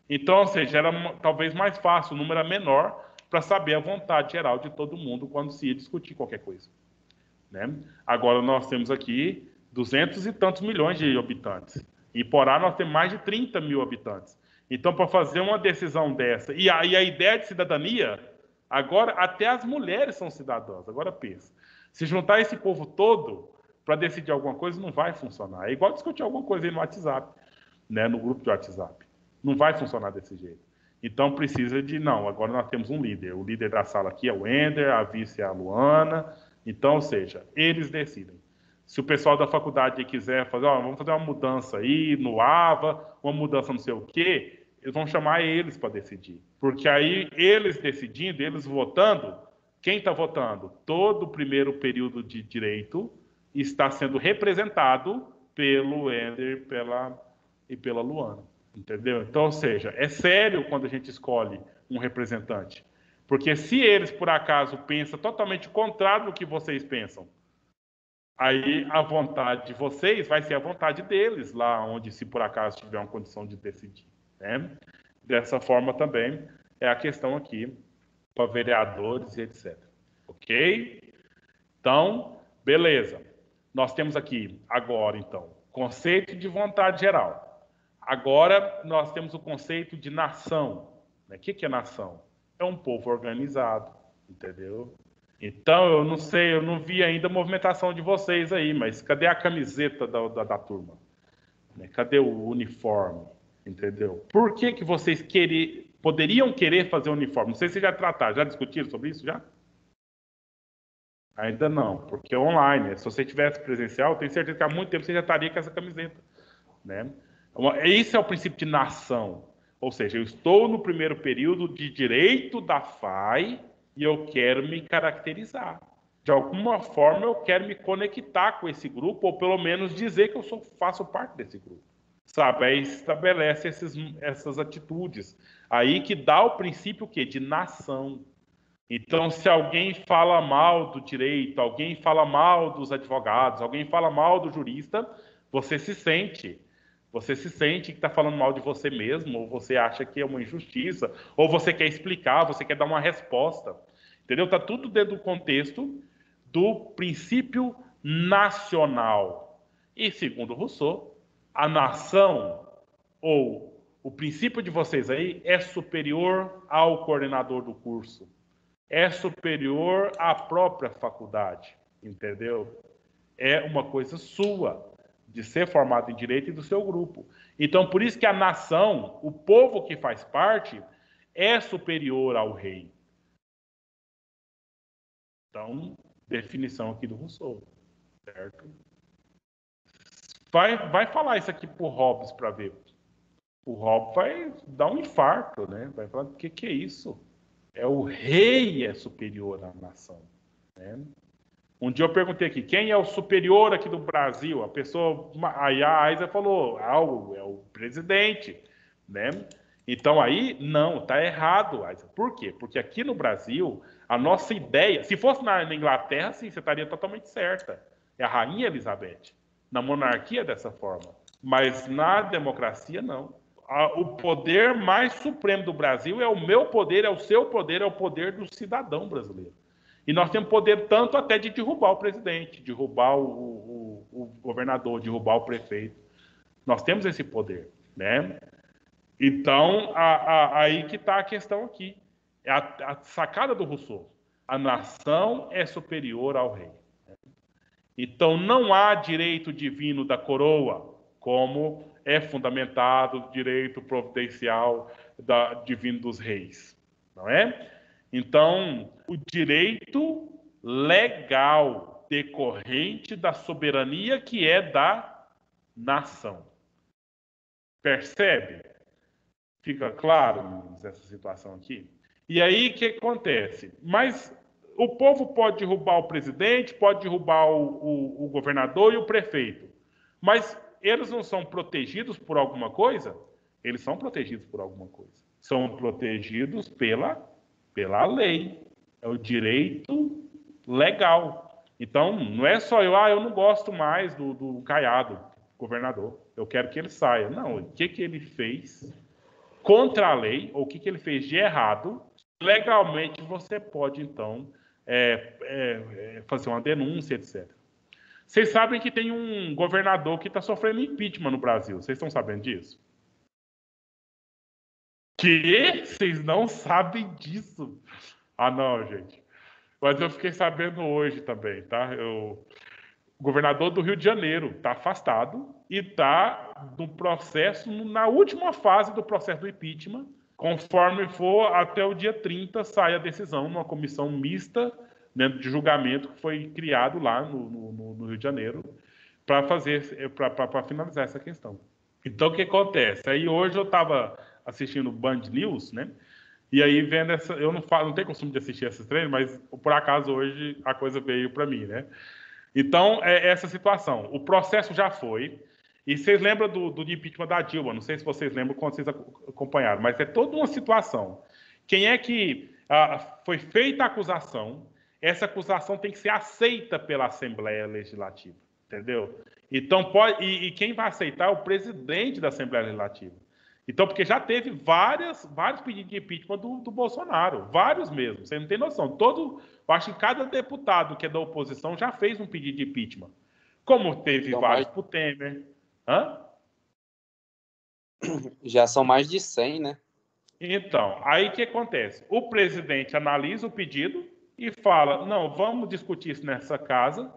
Então, ou seja, era talvez mais fácil, o número era menor, para saber a vontade geral de todo mundo quando se ia discutir qualquer coisa, né? Agora nós temos aqui 200 e tantos milhões de habitantes. Em Porá nós temos mais de 30 mil habitantes. Então, para fazer uma decisão dessa, e a ideia de cidadania, agora até as mulheres são cidadãs. Agora pensa, se juntar esse povo todo para decidir alguma coisa, não vai funcionar. É igual discutir alguma coisa aí no WhatsApp, né, no grupo de WhatsApp. Não vai funcionar desse jeito. Então precisa não, agora nós temos um líder. O líder da sala aqui é o Ender, a vice é a Luana. Então, ou seja, eles decidem. Se o pessoal da faculdade quiser fazer, vamos fazer uma mudança aí no AVA, uma mudança não sei o quê, eles vão chamar eles para decidir. Porque aí eles decidindo, eles votando, quem está votando? Todo o primeiro período de direito está sendo representado pelo Ender e pela Luana. Entendeu? Então, ou seja, é sério quando a gente escolhe um representante. Porque se eles, por acaso, pensam totalmente contrário do que vocês pensam, aí a vontade de vocês vai ser a vontade deles, lá onde, se por acaso tiver uma condição de decidir, né? Dessa forma também é a questão aqui para vereadores e etc. Ok? Então, beleza. Nós temos aqui, agora, então, conceito de vontade geral. Agora, nós temos o conceito de nação. O que é nação? É um povo organizado, entendeu? Então, eu não sei, eu não vi ainda a movimentação de vocês aí, mas cadê a camiseta da turma? Cadê o uniforme? Entendeu? Por que vocês poderiam querer fazer uniforme? Não sei se já trataram, já discutiram sobre isso, já? Ainda não, porque é online. Se você tivesse presencial, tenho certeza que há muito tempo você já estaria com essa camiseta, né? Esse é o princípio de nação. Ou seja, eu estou no primeiro período de direito da FAI e eu quero me caracterizar. De alguma forma, eu quero me conectar com esse grupo, ou pelo menos dizer que eu faço parte desse grupo. Sabe? Aí estabelece essas atitudes. Aí que dá o princípio o quê? De nação. Então, se alguém fala mal do direito, alguém fala mal dos advogados, alguém fala mal do jurista, você se sente que está falando mal de você mesmo, ou você acha que é uma injustiça, ou você quer explicar, você quer dar uma resposta. Entendeu? Está tudo dentro do contexto do princípio nacional. E, segundo Rousseau, a nação, ou o princípio de vocês aí, é superior ao coordenador do curso. É superior à própria faculdade. Entendeu? É uma coisa sua, de ser formado em direito e do seu grupo. Então, por isso que a nação, o povo que faz parte, é superior ao rei. Então, definição aqui do Rousseau, certo? Vai falar isso aqui por Hobbes para ver. O Hobbes vai dar um infarto, né? Vai falar, o que é isso? É o rei é superior à nação, né? Um dia eu perguntei aqui, quem é o superior aqui do Brasil? A pessoa, aí a Aiza falou, é o presidente, né? Então aí, não, tá errado, Aiza. Por quê? Porque aqui no Brasil, a nossa ideia, se fosse na Inglaterra, sim, você estaria totalmente certa. É a Rainha Elizabeth. Na monarquia, dessa forma. Mas na democracia, não. O poder mais supremo do Brasil é o meu poder, é o seu poder, é o poder do cidadão brasileiro. E nós temos poder tanto até de derrubar o presidente, derrubar o governador, derrubar o prefeito. Nós temos esse poder, né? Então, aí que está a questão aqui. É a sacada do Rousseau. A nação é superior ao rei. Então, não há direito divino da coroa, como é fundamentado o direito providencial divino dos reis, não é? Então, o direito legal decorrente da soberania que é da nação. Percebe? Fica claro essa situação aqui? E aí, o que acontece? Mas o povo pode derrubar o presidente, pode derrubar o governador e o prefeito. Mas eles não são protegidos por alguma coisa? Eles são protegidos por alguma coisa. São protegidos pela lei. É o direito legal. Então, não é só eu não gosto mais do Caiado, governador. Eu quero que ele saia. Não, o que ele fez contra a lei, ou o que ele fez de errado, legalmente você pode, então, fazer uma denúncia, etc. Vocês sabem que tem um governador que está sofrendo impeachment no Brasil. Vocês estão sabendo disso? Que? Vocês não sabem disso? Ah, não, gente. Mas eu fiquei sabendo hoje também, tá? O governador do Rio de Janeiro está afastado e está no processo, na última fase do processo do impeachment. Conforme for, até o dia 30 sai a decisão, numa comissão mista, né, de julgamento que foi criado lá no Rio de Janeiro para finalizar essa questão. Então, o que acontece? Aí hoje eu estava assistindo o Band News, né? E aí vendo essa, eu não tenho costume de assistir esses treinos, mas por acaso hoje a coisa veio para mim, né? Então, é essa situação. O processo já foi. E vocês lembram do impeachment da Dilma? Não sei se vocês lembram quando vocês acompanharam, mas é toda uma situação. Quem é que foi feita a acusação, essa acusação tem que ser aceita pela Assembleia Legislativa, entendeu? Então, e quem vai aceitar é o presidente da Assembleia Legislativa. Então, porque já teve vários pedidos de impeachment do Bolsonaro, vários mesmo, você não tem noção. Eu acho que cada deputado que é da oposição já fez um pedido de impeachment. Como teve então, vários para o Temer. Hã? Já são mais de 100, né? Então, aí o que acontece? O presidente analisa o pedido e fala, não, vamos discutir isso nessa casa,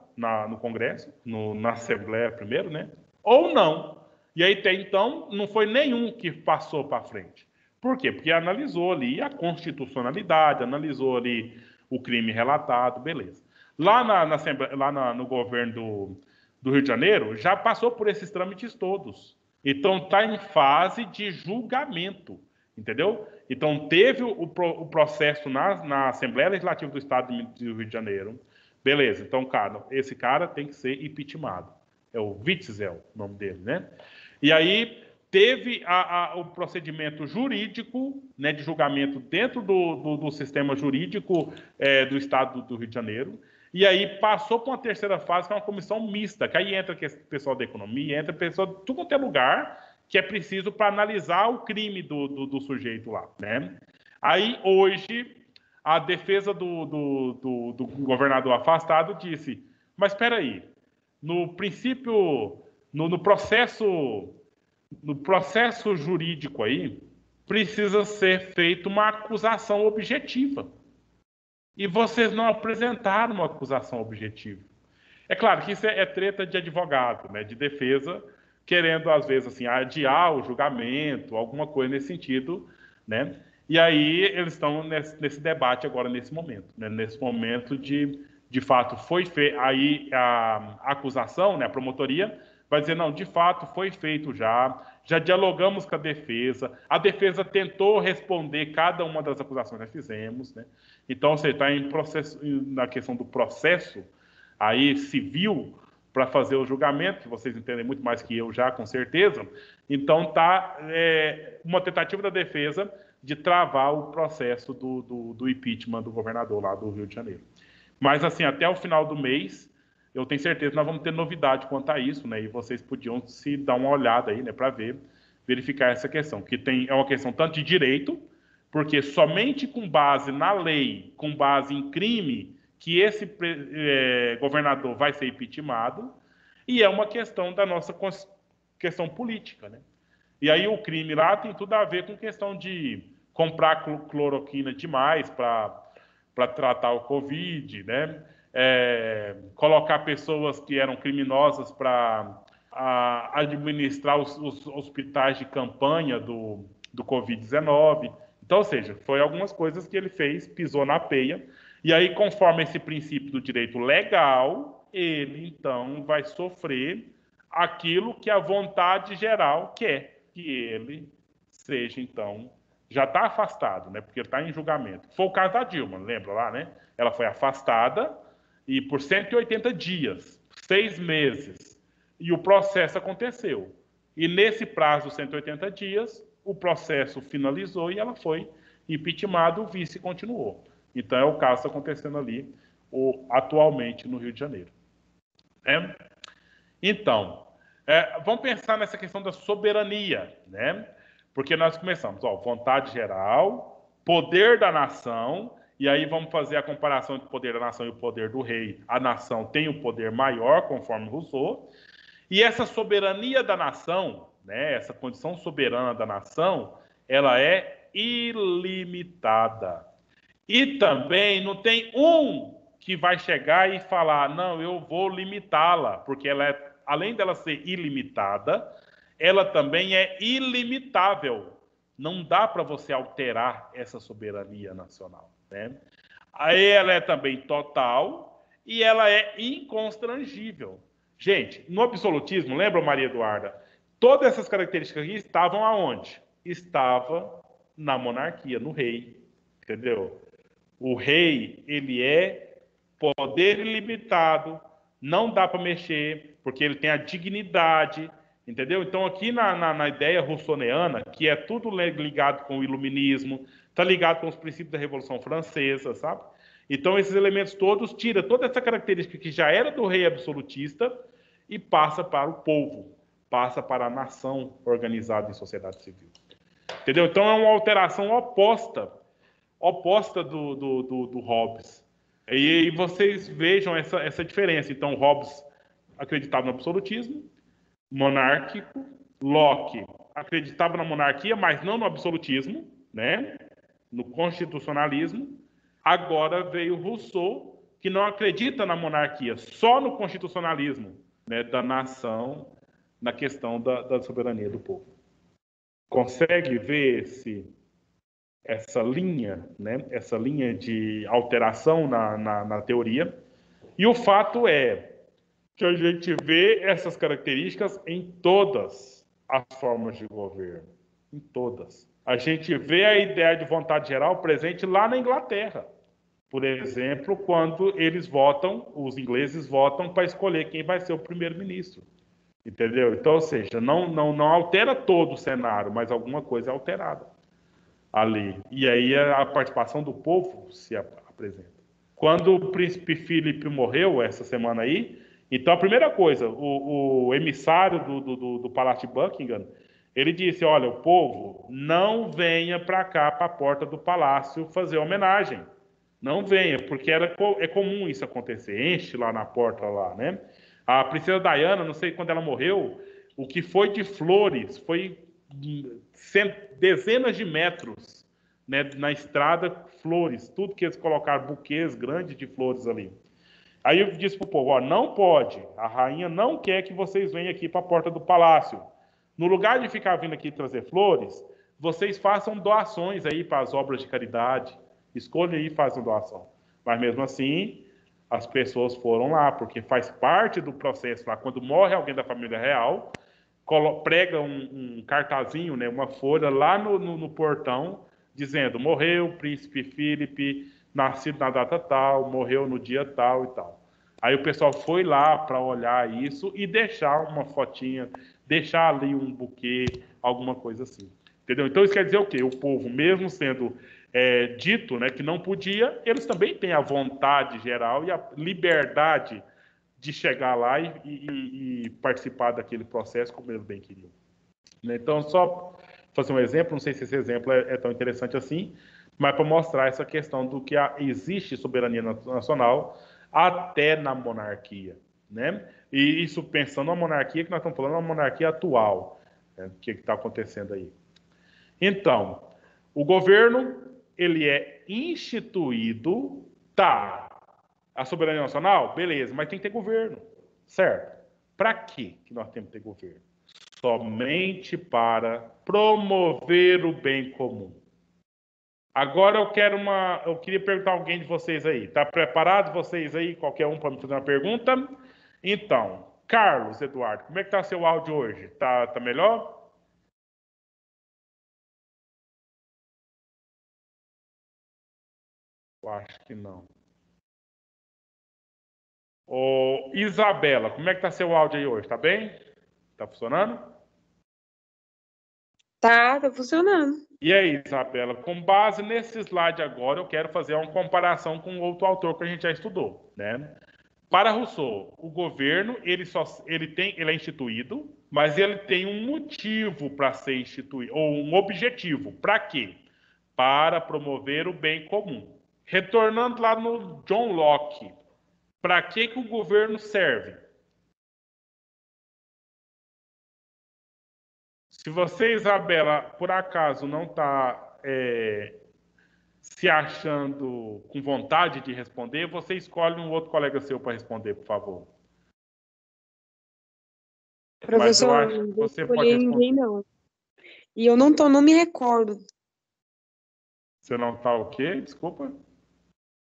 no Congresso, na Assembleia primeiro, né? Ou não. E aí, então, não foi nenhum que passou para frente. Por quê? Porque analisou ali a constitucionalidade, analisou ali o crime relatado, beleza. Lá no governo do Rio de Janeiro, já passou por esses trâmites todos. Então, está em fase de julgamento, entendeu? Então, teve o processo na Assembleia Legislativa do Estado do Rio de Janeiro. Beleza, então, cara, esse cara tem que ser impeachmentado. É o Witzel, o nome dele, né? E aí teve o procedimento jurídico, né, de julgamento dentro do sistema jurídico do Estado do Rio de Janeiro. E aí passou para uma terceira fase, que é uma comissão mista, que aí entra o pessoal da economia, entra o pessoal de tudo quanto é lugar que é preciso para analisar o crime do sujeito lá, né? Aí, hoje, a defesa do governador afastado disse, mas espera aí, no princípio, no processo jurídico aí, precisa ser feita uma acusação objetiva. E vocês não apresentaram uma acusação objetiva. É claro que isso é treta de advogado, né, de defesa, querendo, às vezes, assim, adiar o julgamento, alguma coisa nesse sentido, né? E aí eles estão nesse debate agora, nesse momento, né? Nesse momento de de fato foi feito, aí a acusação, né, a promotoria, vai dizer, não, de fato foi feito já dialogamos com a defesa tentou responder cada uma das acusações que nós fizemos, né? Então, você está em processo, na questão do processo aí civil para fazer o julgamento, que vocês entendem muito mais que eu já, com certeza. Então, está uma tentativa da defesa de travar o processo do impeachment do governador lá do Rio de Janeiro. Mas, assim, até o final do mês, eu tenho certeza que nós vamos ter novidade quanto a isso, né? E vocês podiam se dar uma olhada aí, né, para verificar essa questão, que é uma questão tanto de direito, porque somente com base na lei, com base em crime, que esse governador vai ser impeachmentado, e é uma questão da nossa questão política, né? E aí o crime lá tem tudo a ver com questão de comprar cloroquina demais para tratar o Covid, né? Colocar pessoas que eram criminosas para administrar os hospitais de campanha do Covid-19. Então, ou seja, foi algumas coisas que ele fez, pisou na peia, e aí, conforme esse princípio do direito legal, ele, então, vai sofrer aquilo que a vontade geral quer, que ele seja, então, já está afastado, né? Porque ele está em julgamento. Foi o caso da Dilma, lembra lá, né? Ela foi afastada e por 180 dias, 6 meses, e o processo aconteceu. E nesse prazo de 180 dias, o processo finalizou e ela foi impeachmentada, o vice continuou. Então é o caso que está acontecendo ali atualmente no Rio de Janeiro. Então, vamos pensar nessa questão da soberania, né? Porque nós começamos, vontade geral, poder da nação, e aí vamos fazer a comparação entre o poder da nação e o poder do rei. A nação tem um poder maior, conforme Rousseau, e essa soberania da nação, né, essa condição soberana da nação, ela é ilimitada. E também não tem um que vai chegar e falar, não, eu vou limitá-la, porque ela além dela ser ilimitada, ela também é ilimitável. Não dá para você alterar essa soberania nacional, né? Aí ela é também total e ela é inconstrangível. Gente, no absolutismo, lembra, Maria Eduarda? Todas essas características aqui estavam aonde? Estava na monarquia, no rei, entendeu? O rei, ele é poder ilimitado, não dá para mexer, porque ele tem a dignidade, entendeu? Então, aqui na ideia russoniana, que é tudo ligado com o iluminismo, está ligado com os princípios da Revolução Francesa, sabe? Então, esses elementos todos tira toda essa característica que já era do rei absolutista e passa para o povo, passa para a nação organizada em sociedade civil. Entendeu? Então, é uma alteração oposta do Hobbes. E vocês vejam essa diferença. Então, Hobbes acreditava no absolutismo monárquico, Locke acreditava na monarquia, mas não no absolutismo, né? No constitucionalismo. Agora veio Rousseau, que não acredita na monarquia, só no constitucionalismo, né, da nação, na questão da soberania do povo. Consegue ver essa linha, né? Essa linha de alteração na teoria? E o fato é que a gente vê essas características em todas as formas de governo. Em todas. A gente vê a ideia de vontade geral presente lá na Inglaterra. Por exemplo, quando eles votam, os ingleses votam para escolher quem vai ser o primeiro-ministro. Entendeu? Então, ou seja, não altera todo o cenário, mas alguma coisa é alterada ali. E aí a participação do povo se apresenta. Quando o príncipe Philip morreu essa semana aí, então a primeira coisa, o emissário do Palácio de Buckingham, ele disse, olha, o povo não venha para cá, para a porta do palácio fazer homenagem. Não venha, porque é comum isso acontecer, enche lá na porta lá, né? A princesa Diana, não sei quando ela morreu, o que foi de flores foi dezenas de metros, né, na estrada, flores, tudo que eles colocaram, buquês grandes de flores ali. Aí eu disse para o povo, ó, não pode, a rainha não quer que vocês venham aqui para a porta do palácio. No lugar de ficar vindo aqui trazer flores, vocês façam doações aí para as obras de caridade, escolham aí e façam doação. Mas mesmo assim, as pessoas foram lá, porque faz parte do processo lá. Quando morre alguém da família real, prega um cartazinho, né, uma folha lá no portão, dizendo: morreu o príncipe Filipe, nascido na data tal, morreu no dia tal e tal. Aí o pessoal foi lá para olhar isso e deixar uma fotinha, deixar ali um buquê, alguma coisa assim. Entendeu? Então isso quer dizer o quê? O povo, mesmo sendo dito, né, que não podia, eles também têm a vontade geral e a liberdade de chegar lá e participar daquele processo como eles bem queriam. Então, só fazer um exemplo, não sei se esse exemplo é tão interessante assim, mas para mostrar essa questão do que existe soberania nacional até na monarquia, né? E isso pensando na monarquia, que nós estamos falando, uma monarquia atual, né? O que está acontecendo aí. Então, o governo, ele é instituído, tá? A soberania nacional, beleza, mas tem que ter governo, certo? Para que nós temos que ter governo? Somente para promover o bem comum. Agora eu queria perguntar a alguém de vocês aí. Tá preparado vocês aí, qualquer um para me fazer uma pergunta? Então, Carlos Eduardo, como é que tá seu áudio hoje? Tá melhor? Eu acho que não. Ô, Isabela, como é que tá seu áudio aí hoje? Tá bem? Tá funcionando? Tá funcionando. E aí, Isabela, com base nesse slide agora, eu quero fazer uma comparação com outro autor que a gente já estudou, né? Para Rousseau, o governo ele é instituído, mas ele tem um motivo para ser instituído, ou um objetivo. Para quê? Para promover o bem comum. Retornando lá no John Locke, para que o governo serve? Se você, Isabela, por acaso não está se achando com vontade de responder, você escolhe um outro colega seu para responder, por favor. Mas eu Professor, acho não que vou você pode escolher ninguém, responder. não. E eu não me recordo. Você não está o quê? Desculpa.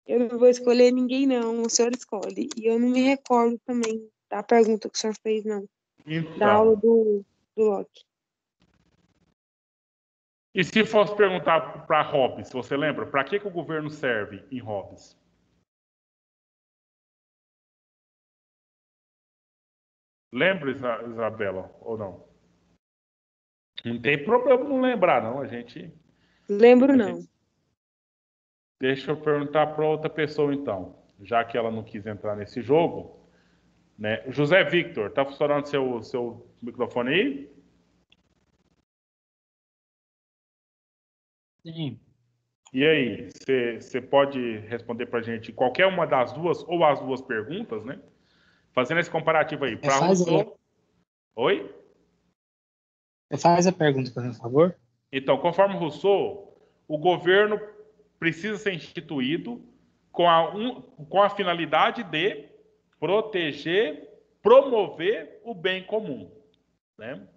Eu não vou escolher ninguém, não. O senhor escolhe. E eu não me recordo também da pergunta que o senhor fez, não. Da aula Então, do Locke. e se fosse perguntar para Hobbes, você lembra? Para que o governo serve em Hobbes? Lembra, Isabela, ou não? Não tem problema não lembrar, não. Lembro, não. Deixa eu perguntar para outra pessoa, então. Já que ela não quis entrar nesse jogo, né? José Victor, tá funcionando seu microfone aí? Sim. E aí, você pode responder para a gente qualquer uma das duas ou as duas perguntas, né? Fazendo esse comparativo aí. Para Rousseau. Oi? Faz a pergunta, por favor. Então, conforme Rousseau, o governo precisa ser instituído com a finalidade de proteger, promover o bem comum, né?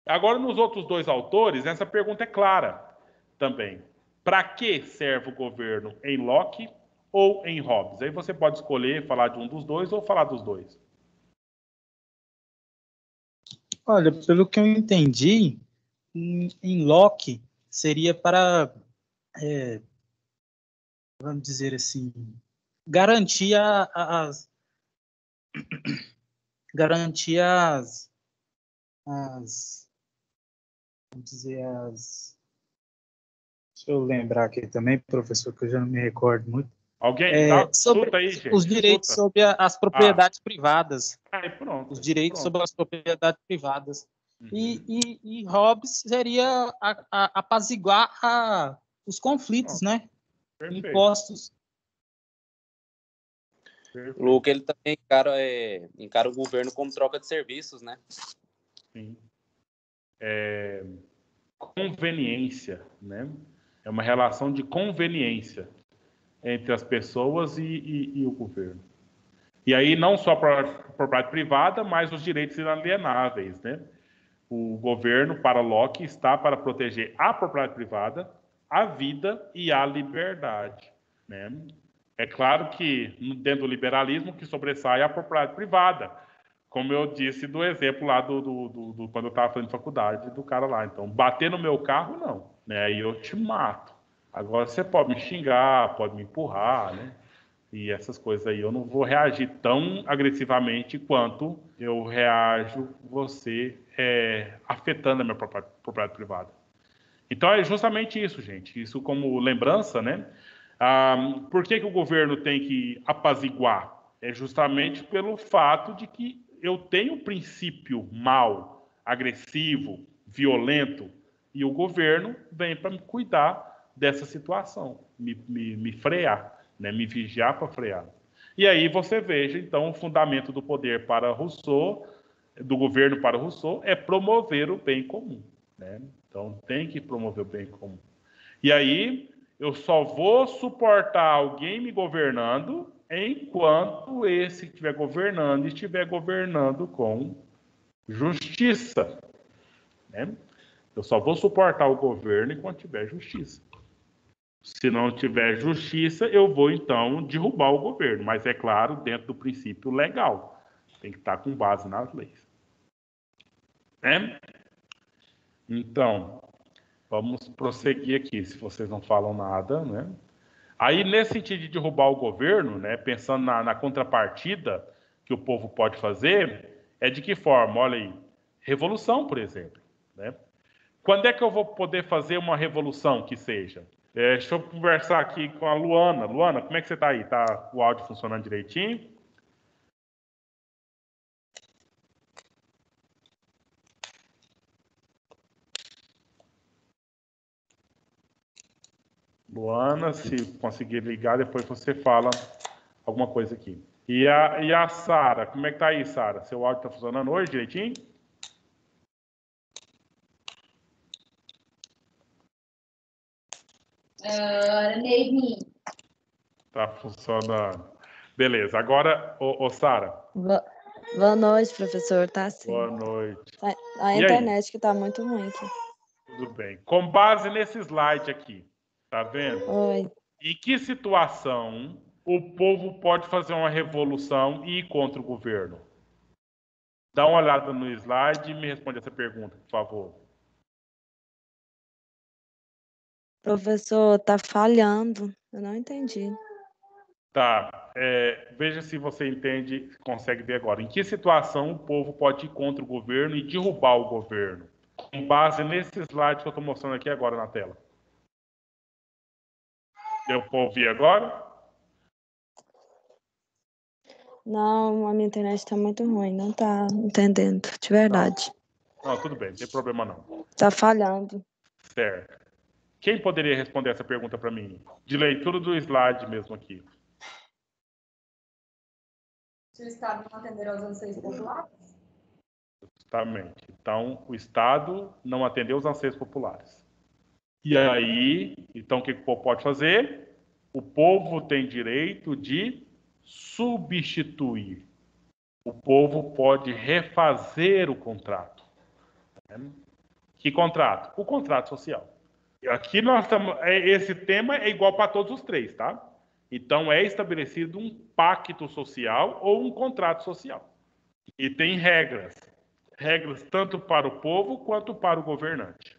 Agora, nos outros dois autores, essa pergunta é clara também. Para que serve o governo em Locke ou em Hobbes? Aí você pode escolher falar de um dos dois ou falar dos dois. Olha, pelo que eu entendi, em Locke seria para, vamos dizer assim, garantir garantir vamos dizer, deixa eu lembrar aqui também, professor, que eu já não me recordo muito. Alguém? Sobre Chuta aí, gente. os direitos sobre as propriedades privadas. Aí, pronto. Os direitos pronto. sobre as propriedades privadas. Uhum. E Hobbes seria apaziguar os conflitos, né? Perfeito. Impostos. O Luke, ele também encara o governo como troca de serviços, né? Sim. Conveniência, né? É uma relação de conveniência entre as pessoas e o governo. E aí não só para a propriedade privada, mas os direitos inalienáveis, né? O governo, para Locke, está para proteger a propriedade privada, a vida e a liberdade, né? É claro que dentro do liberalismo o que sobressai é a propriedade privada, como eu disse do exemplo lá quando eu estava fazendo faculdade do cara lá. Então, bater no meu carro, não, né? Aí eu te mato. Agora você pode me xingar, pode me empurrar, né? E essas coisas aí eu não vou reagir tão agressivamente quanto eu reajo você afetando a minha propriedade privada. Então é justamente isso, gente. Isso como lembrança, né? Por que o governo tem que apaziguar? É justamente pelo fato de que eu tenho um princípio mau, agressivo, violento, e o governo vem para me cuidar dessa situação, me frear, né? Me vigiar para frear. E aí você veja, então, o fundamento do poder para Rousseau, do governo para Rousseau, é promover o bem comum, né? Então, tem que promover o bem comum. E aí, eu só vou suportar alguém me governando enquanto esse que estiver governando com justiça, né? Eu só vou suportar o governo enquanto tiver justiça. Se não tiver justiça, eu vou, então, derrubar o governo. Mas, é claro, dentro do princípio legal. Tem que estar com base nas leis. Né? Então, vamos prosseguir aqui, se vocês não falam nada, né? Aí, nesse sentido de derrubar o governo, né, pensando na contrapartida que o povo pode fazer, é de que forma? Olha aí, revolução, por exemplo, né? Quando é que eu vou poder fazer uma revolução que seja? Deixa eu conversar aqui com a Luana. Luana, como é que você está aí? Tá o áudio funcionando direitinho? Luana, se conseguir ligar, depois você fala alguma coisa aqui. E a Sara, como é que tá aí, Sara? Seu áudio está funcionando hoje direitinho? Tá funcionando. Beleza. Agora, ô Sara. Boa noite, professor. Tá sim. Boa noite. A internet que tá muito ruim aqui. Tudo bem. Com base nesse slide aqui, tá vendo? Oi. Em que situação o povo pode fazer uma revolução e ir contra o governo? Dá uma olhada no slide e me responde essa pergunta, por favor. Professor, tá falhando. Eu não entendi. Tá. Veja se você entende, consegue ver agora. Em que situação o povo pode ir contra o governo e derrubar o governo? Com base nesse slide que eu estou mostrando aqui agora na tela. Deu para ouvir agora? Não, a minha internet tá muito ruim. Não tá entendendo, de verdade. Não, tudo bem, não tem problema não. Tá falhando. Certo. Quem poderia responder essa pergunta para mim? De leitura do slide mesmo aqui. Se o Estado não atender aos anseios populares? Justamente. Então, o Estado não atendeu os anseios populares. E aí, então o que o povo pode fazer? O povo tem direito de substituir. O povo pode refazer o contrato. Que contrato? O contrato social. Aqui nós estamos. Esse tema é igual para todos os três, tá? Então é estabelecido um pacto social ou um contrato social. E tem regras. Regras tanto para o povo quanto para o governante.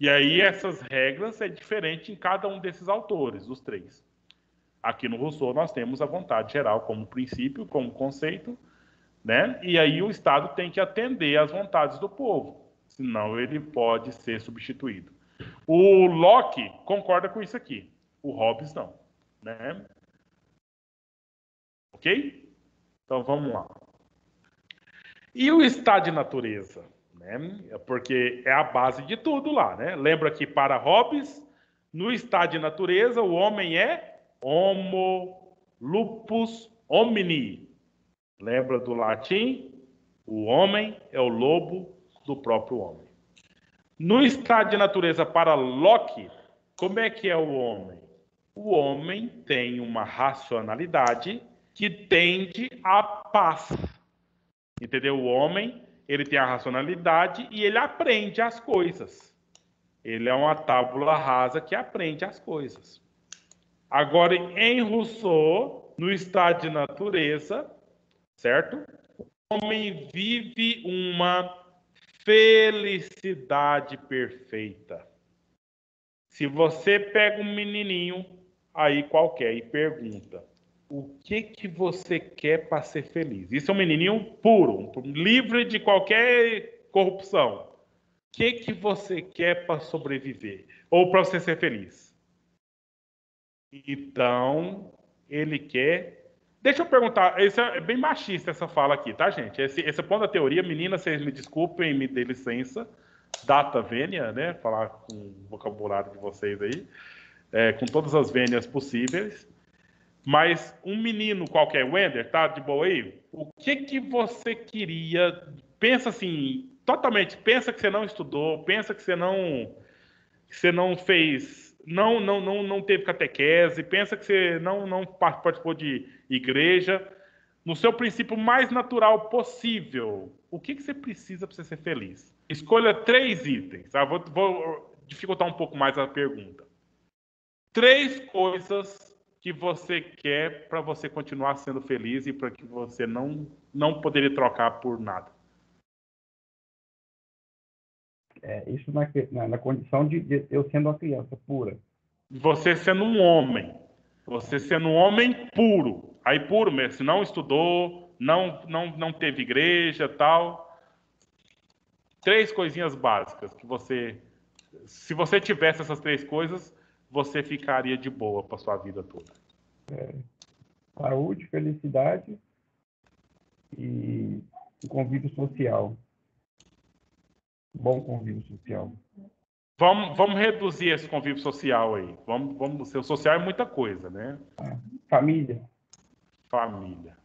E aí essas regras é diferente em cada um desses autores, os três. Aqui no Rousseau nós temos a vontade geral como princípio, como conceito, né? E aí o Estado tem que atender às vontades do povo, senão ele pode ser substituído. O Locke concorda com isso aqui, o Hobbes não, né? Ok? Então vamos lá. E o estado de natureza? Né? Porque é a base de tudo lá, né? Lembra que para Hobbes, no estado de natureza, o homem é homo lupus homini. Lembra do latim? O homem é o lobo do próprio homem. No estado de natureza para Locke, como é que é o homem? O homem tem uma racionalidade que tende à paz. Entendeu? O homem, ele tem a racionalidade e ele aprende as coisas. Ele é uma tábula rasa que aprende as coisas. Agora, em Rousseau, no estado de natureza, certo? O homem vive uma felicidade perfeita. Se você pega um menininho aí qualquer e pergunta o que você quer para ser feliz? Isso é um menininho puro, livre de qualquer corrupção. O que você quer para sobreviver? Ou para você ser feliz? Então, ele quer... Deixa eu perguntar, isso é bem machista essa fala aqui, tá, gente? Esse ponto da teoria, meninas, vocês me desculpem, me dê licença, data vênia, né? Falar com o vocabulário de vocês aí, com todas as vênias possíveis. Mas um menino qualquer, Wender, tá de boa aí? O que você queria? Pensa assim, totalmente, pensa que você não estudou, pensa que você não fez, não teve catequese, pensa que você não participou de igreja. No seu princípio mais natural possível, o que você precisa para você ser feliz? Escolha 3 itens. Tá? Vou dificultar um pouco mais a pergunta. 3 coisas que você quer para você continuar sendo feliz e para que você não poderia trocar por nada. Isso na condição de eu sendo uma criança pura. Você sendo um homem. Você sendo um homem puro. Aí puro mesmo, se não estudou, não teve igreja, tal. 3 coisinhas básicas que você... Se você tivesse essas 3 coisas, você ficaria de boa para sua vida toda. Saúde, felicidade e convívio social. Bom convívio social. Vamos reduzir esse convívio social aí. O social é muita coisa, né? Família. Família.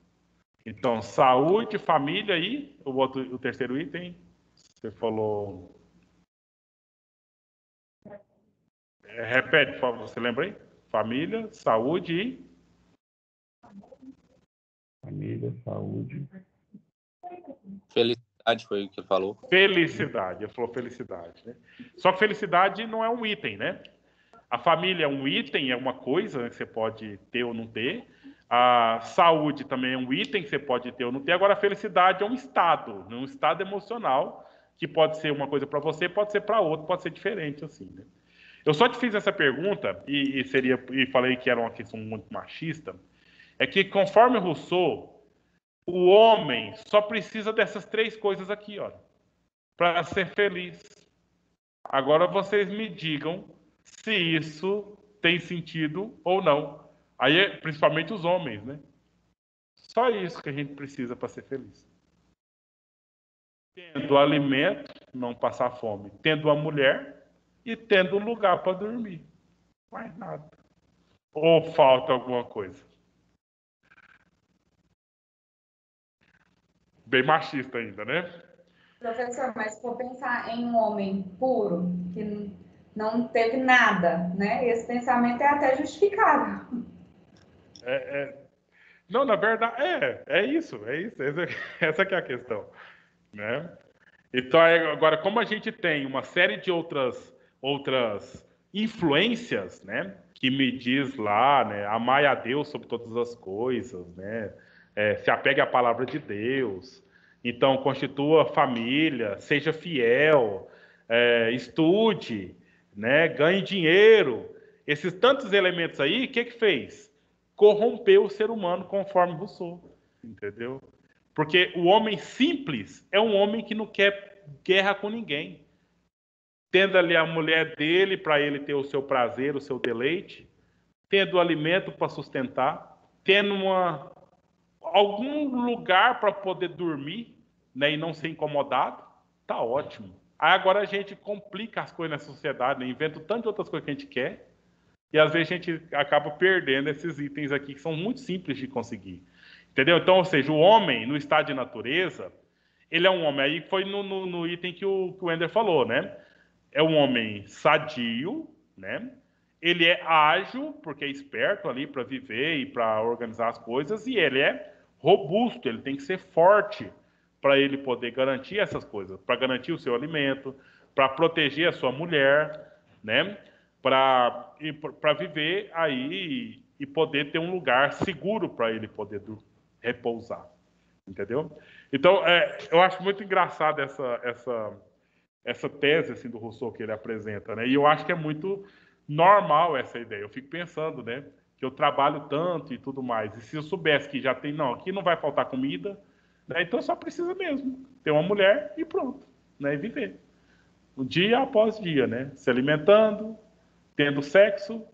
Então, saúde, família e o terceiro item, você falou... Repete, por favor, você lembra aí? Família, saúde e... Família, saúde. Felicidade foi o que ele falou. Felicidade, ele falou felicidade, né? Só que felicidade não é um item, né? A família é um item, é uma coisa que você pode ter ou não ter. A saúde também é um item que você pode ter ou não ter. Agora, a felicidade é um estado emocional, que pode ser uma coisa para você, pode ser para outro, pode ser diferente, assim, né? Eu só te fiz essa pergunta, e falei que era uma questão muito machista, é que conforme Rousseau, o homem só precisa dessas 3 coisas aqui, ó, para ser feliz. Agora vocês me digam se isso tem sentido ou não. Aí, principalmente os homens, né? Só isso que a gente precisa para ser feliz. Tendo alimento, não passar fome. Tendo uma mulher e tendo um lugar para dormir. Mais nada. Ou falta alguma coisa? Bem machista ainda, né? Professor, mas se for pensar em um homem puro, que não teve nada, né? Esse pensamento é até justificável. Não, na verdade, é isso. Essa que é a questão, né? Então, agora, como a gente tem uma série de outras influências, né? Que me diz lá, né? Amai a Deus sobre todas as coisas, né? Se apegue à palavra de Deus. Então, constitua família, seja fiel, estude, né? Ganhe dinheiro. Esses tantos elementos aí, o que fez? Corrompeu o ser humano conforme Rousseau, entendeu? Porque o homem simples é um homem que não quer guerra com ninguém. Tendo ali a mulher dele para ele ter o seu prazer, o seu deleite, tendo alimento para sustentar, tendo algum lugar para poder dormir, né, e não ser incomodado, tá ótimo. Aí agora a gente complica as coisas na sociedade, né, inventa tantas outras coisas que a gente quer, e às vezes a gente acaba perdendo esses itens aqui que são muito simples de conseguir. Entendeu? Então, ou seja, o homem, no estado de natureza, ele é um homem. Aí foi no item que o Ender falou, né? É um homem sadio, né? Ele é ágil, porque é esperto ali para viver e para organizar as coisas, e ele é robusto, ele tem que ser forte para ele poder garantir essas coisas, para garantir o seu alimento, para proteger a sua mulher, né? para viver aí e poder ter um lugar seguro para ele poder repousar. Entendeu? Então, eu acho muito engraçado essa tese assim, do Rousseau que ele apresenta, né? E eu acho que é muito normal essa ideia. Eu fico pensando, né? Que eu trabalho tanto e tudo mais. E se eu soubesse que já tem, não, aqui não vai faltar comida, né? Então só precisa mesmo ter uma mulher e pronto, né? E viver. Um dia após dia, né? Se alimentando, tendo sexo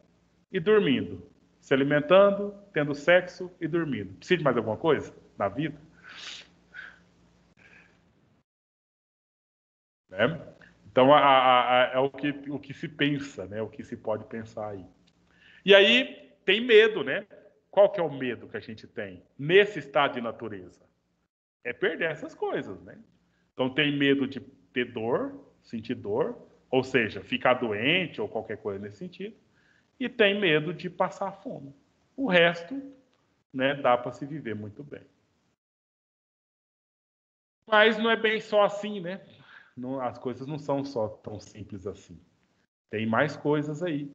e dormindo. Se alimentando, tendo sexo e dormindo. Precisa de mais alguma coisa na vida? Né? Então, é o que se pensa, né? O que se pode pensar aí. E aí, tem medo, né? Qual que é o medo que a gente tem nesse estado de natureza? É perder essas coisas, né? Então, tem medo de ter dor, sentir dor, ou seja, ficar doente ou qualquer coisa nesse sentido. E tem medo de passar fome. O resto, né, dá para se viver muito bem. Mas não é bem só assim, né? As coisas não são só tão simples assim. Tem mais coisas aí.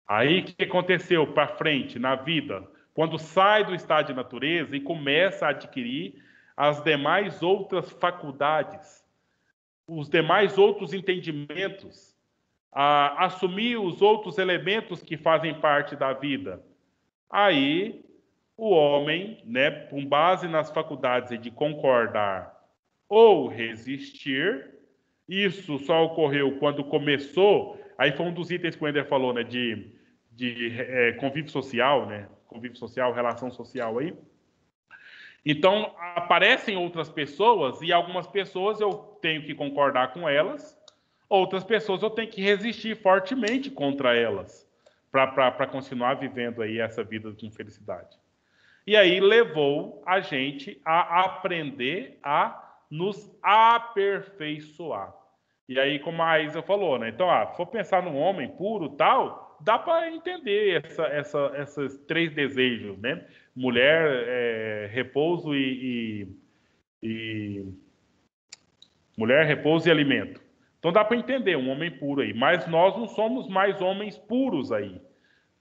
Aí o que aconteceu para frente na vida? Quando sai do estado de natureza e começa a adquirir as demais outras faculdades, os demais outros entendimentos, a assumir os outros elementos que fazem parte da vida. Aí o homem, né, com base nas faculdades de concordar ou resistir, isso só ocorreu quando começou. Aí foi um dos itens que o Ender falou, né, de convívio social, né, convívio social, relação social aí. Então aparecem outras pessoas e algumas pessoas eu tenho que concordar com elas, outras pessoas eu tenho que resistir fortemente contra elas para continuar vivendo aí essa vida com felicidade. E aí levou a gente a aprender a nos aperfeiçoar. E aí, como a Isa falou, né? Então, se for pensar num homem puro tal, dá para entender esses três desejos, né? Mulher, repouso mulher, repouso e alimento. Então dá para entender um homem puro aí. Mas nós não somos mais homens puros aí.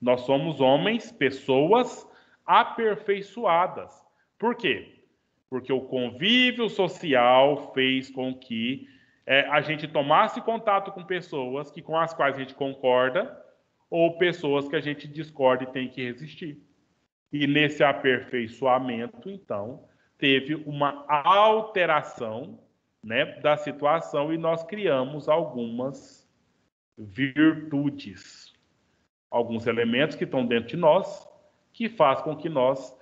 Nós somos homens, pessoas aperfeiçoadas. Por quê? Porque o convívio social fez com que a gente tomasse contato com pessoas com as quais a gente concorda ou pessoas que a gente discorda e tem que resistir. E nesse aperfeiçoamento, então, teve uma alteração, né, da situação e nós criamos algumas virtudes, alguns elementos que estão dentro de nós, que faz com que nós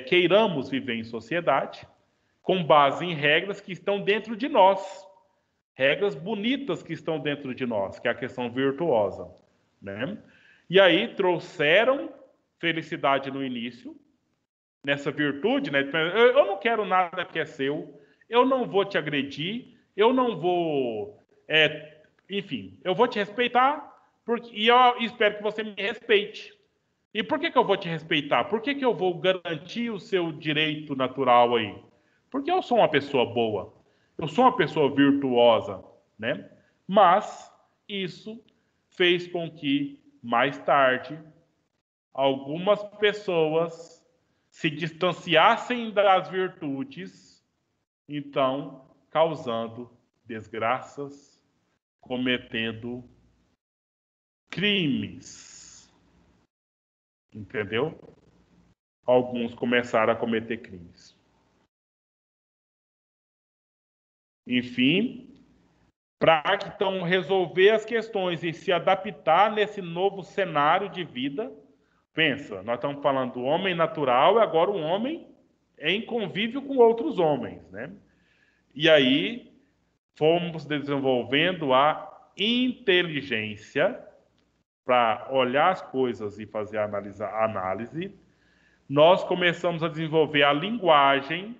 queiramos viver em sociedade com base em regras que estão dentro de nós, regras bonitas que estão dentro de nós, que é a questão virtuosa, né? E aí trouxeram felicidade no início, nessa virtude, né? Eu não quero nada que é seu, eu não vou te agredir, eu não vou, enfim, eu vou te respeitar e eu espero que você me respeite. E por que eu vou te respeitar? Por que eu vou garantir o seu direito natural aí? Porque eu sou uma pessoa boa, eu sou uma pessoa virtuosa, né? Mas isso fez com que, mais tarde, algumas pessoas se distanciassem das virtudes, então causando desgraças, cometendo crimes. Entendeu? Alguns começaram a cometer crimes. Enfim, para então resolver as questões e se adaptar nesse novo cenário de vida, pensa, nós estamos falando do homem natural e agora o homem em convívio com outros homens, né? E aí fomos desenvolvendo a inteligência para olhar as coisas e fazer a análise. Nós começamos a desenvolver a linguagem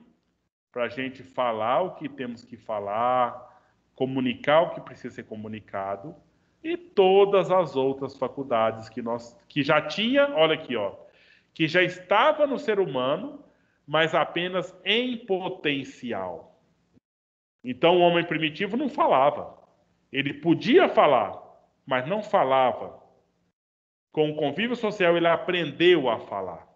para a gente falar o que temos que falar, comunicar o que precisa ser comunicado e todas as outras faculdades que já tinha, olha aqui, que já estava no ser humano, mas apenas em potencial. Então o homem primitivo não falava. Ele podia falar, mas não falava. Com o convívio social, ele aprendeu a falar.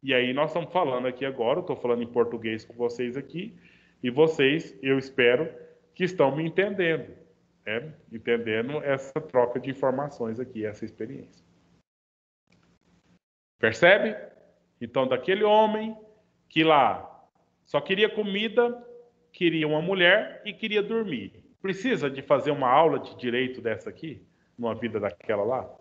E aí nós estamos falando aqui agora, eu estou falando em português com vocês aqui, e vocês, eu espero, que estão me entendendo, né? Entendendo essa troca de informações aqui, essa experiência. Percebe? Então, daquele homem que lá só queria comida, queria uma mulher e queria dormir. Precisa de fazer uma aula de direito dessa aqui, numa vida daquela lá?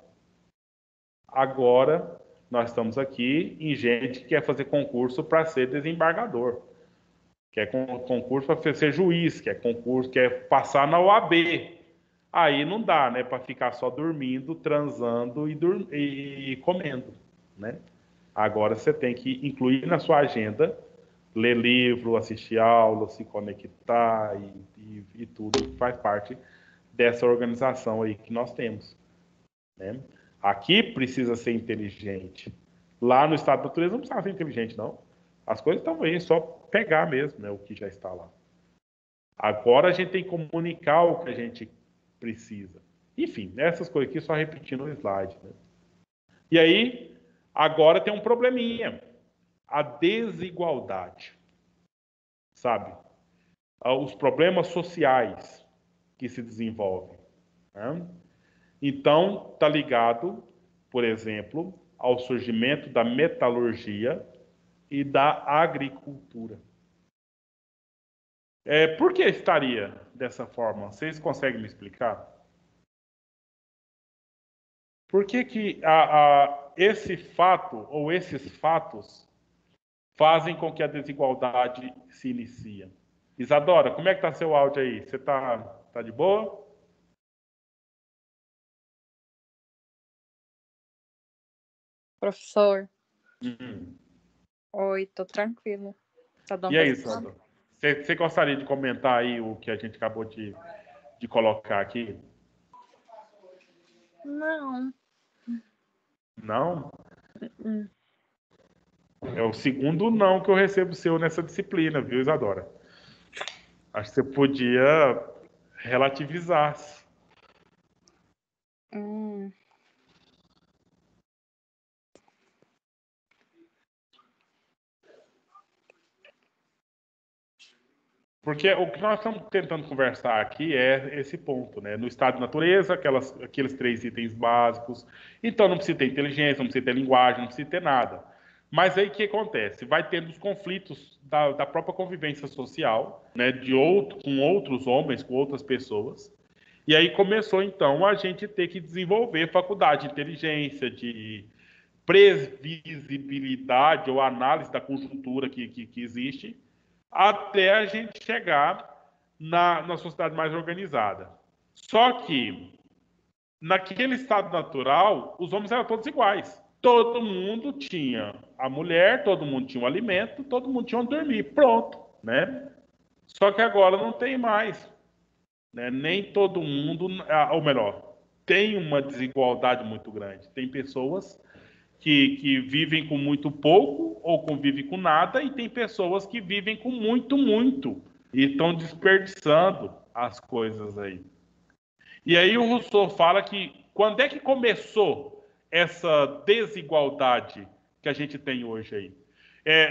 Agora, nós estamos aqui em gente que quer fazer concurso para ser desembargador, quer concurso para ser juiz, quer concurso, quer passar na OAB. Aí não dá, né, para ficar só dormindo, transando e comendo, né? Agora você tem que incluir na sua agenda, ler livro, assistir aula, se conectar e tudo faz parte dessa organização aí que nós temos, né? Aqui precisa ser inteligente. Lá no estado da natureza não precisa ser inteligente, não. As coisas estão aí, é só pegar mesmo, né, o que já está lá. Agora a gente tem que comunicar o que a gente precisa. Enfim, essas coisas aqui só repetindo o slide, né? E aí, agora tem um probleminha. A desigualdade. Sabe? Os problemas sociais que se desenvolvem, né? Então, está ligado, por exemplo, ao surgimento da metalurgia e da agricultura. Por que estaria dessa forma? Vocês conseguem me explicar? Por que esse fato ou esses fatos fazem com que a desigualdade se inicie? Isadora, como é que está seu áudio aí? Você tá de boa? Professor. Oi, tô tranquilo. Tá dando E aí, pra Isadora? Você gostaria de comentar aí o que a gente acabou de colocar aqui? Não. Não? É o segundo não que eu recebo seu nessa disciplina, viu, Isadora? Acho que você podia relativizar. Porque o que nós estamos tentando conversar aqui é esse ponto, né? No estado de natureza, aqueles 3 itens básicos. Então não precisa ter inteligência, não precisa ter linguagem, não precisa ter nada. Mas aí o que acontece? Vai tendo os conflitos da própria convivência social, né? Com outros homens, com outras pessoas. E aí começou, então, a gente ter que desenvolver faculdade de inteligência, de previsibilidade ou análise da conjuntura que existe, até a gente chegar na sociedade mais organizada. Só que, naquele estado natural, os homens eram todos iguais. Todo mundo tinha a mulher, todo mundo tinha um alimento, todo mundo tinha onde dormir. Pronto, né? Só que agora não tem mais, né? Nem todo mundo, ou melhor, tem uma desigualdade muito grande. Tem pessoas que vivem com muito pouco ou convivem com nada, e tem pessoas que vivem com muito, muito, e estão desperdiçando as coisas aí. E aí o Rousseau fala que quando é que começou essa desigualdade que a gente tem hoje aí?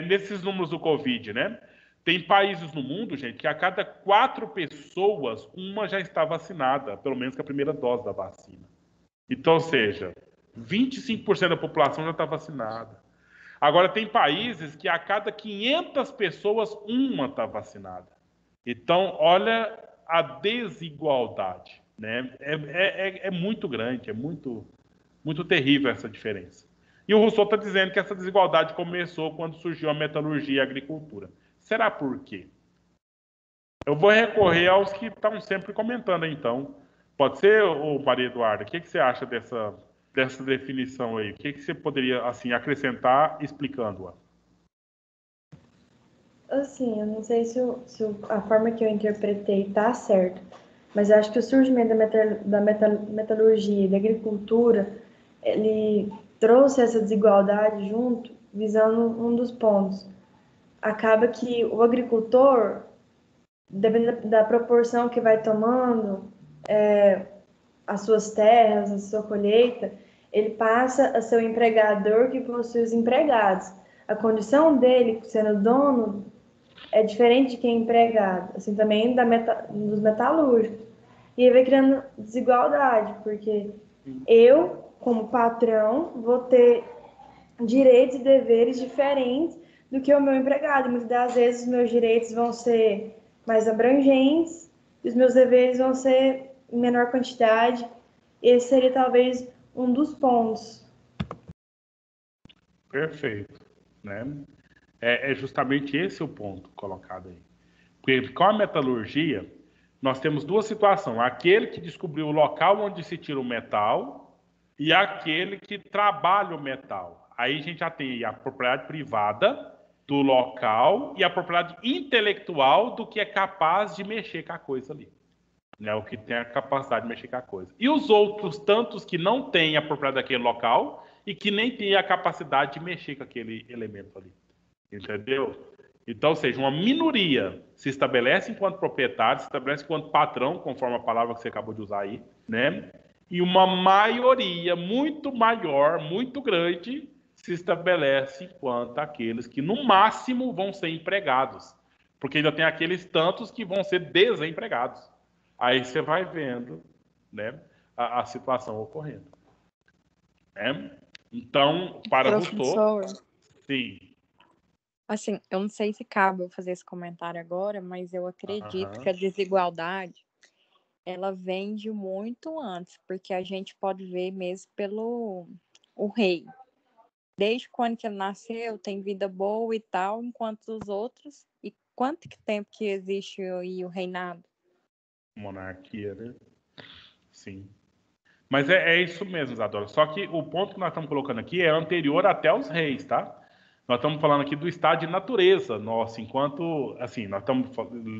Nesses números do Covid, né? Tem países no mundo, gente, que a cada 4 pessoas, uma já está vacinada, pelo menos com a primeira dose da vacina. Então, ou seja, 25% da população já está vacinada. Agora, tem países que a cada 500 pessoas, uma está vacinada. Então, olha a desigualdade, né? É muito grande, é muito, muito terrível essa diferença. E o Rousseau está dizendo que essa desigualdade começou quando surgiu a metalurgia e a agricultura. Será por quê? Eu vou recorrer aos que estão sempre comentando, então. Pode ser, Maria Eduarda? O que você acha dessa definição aí? O que você poderia, assim, acrescentar explicando-a? Assim, eu não sei se a forma que eu interpretei está certa, mas eu acho que o surgimento da metalurgia e da agricultura, ele trouxe essa desigualdade junto, visando um dos pontos. Acaba que o agricultor, dependendo da proporção que vai tomando as suas terras, a sua colheita, ele passa a ser o empregador que possui os empregados. A condição dele, sendo dono, é diferente de quem é empregado, assim também dos metalúrgicos. E aí vai criando desigualdade, porque eu, como patrão, vou ter direitos e deveres diferentes do que o meu empregado. Muitas das vezes os meus direitos vão ser mais abrangentes e os meus deveres vão ser em menor quantidade. Esse seria talvez um dos pontos. Perfeito, né? É justamente esse o ponto colocado aí. Porque com a metalurgia, nós temos duas situações. Aquele que descobriu o local onde se tira o metal e aquele que trabalha o metal. Aí a gente já tem a propriedade privada do local e a propriedade intelectual do que é capaz de mexer com a coisa ali. Né? O que tem a capacidade de mexer com a coisa. E os outros tantos que não têm a propriedade daquele local e que nem têm a capacidade de mexer com aquele elemento ali. Entendeu? Então, ou seja, uma minoria se estabelece enquanto proprietário, se estabelece enquanto patrão, conforme a palavra que você acabou de usar aí, né? E uma maioria muito maior, muito grande, se estabelece enquanto aqueles que, no máximo, vão ser empregados. Porque ainda tem aqueles tantos que vão ser desempregados. Aí você vai vendo, né, a situação ocorrendo. Né? Então, para Rousseau... Sim. Assim, eu não sei se cabe eu fazer esse comentário agora, mas eu acredito que a desigualdade, ela vem de muito antes, porque a gente pode ver mesmo pelo o rei. Desde quando que ele nasceu, tem vida boa e tal, enquanto os outros... E quanto tempo que existe aí o reinado? Monarquia, né? Sim. Mas é isso mesmo, Isadora. Só que o ponto que nós estamos colocando aqui é anterior até aos reis, tá? Nós estamos falando aqui do estado de natureza nosso, enquanto, assim, nós estamos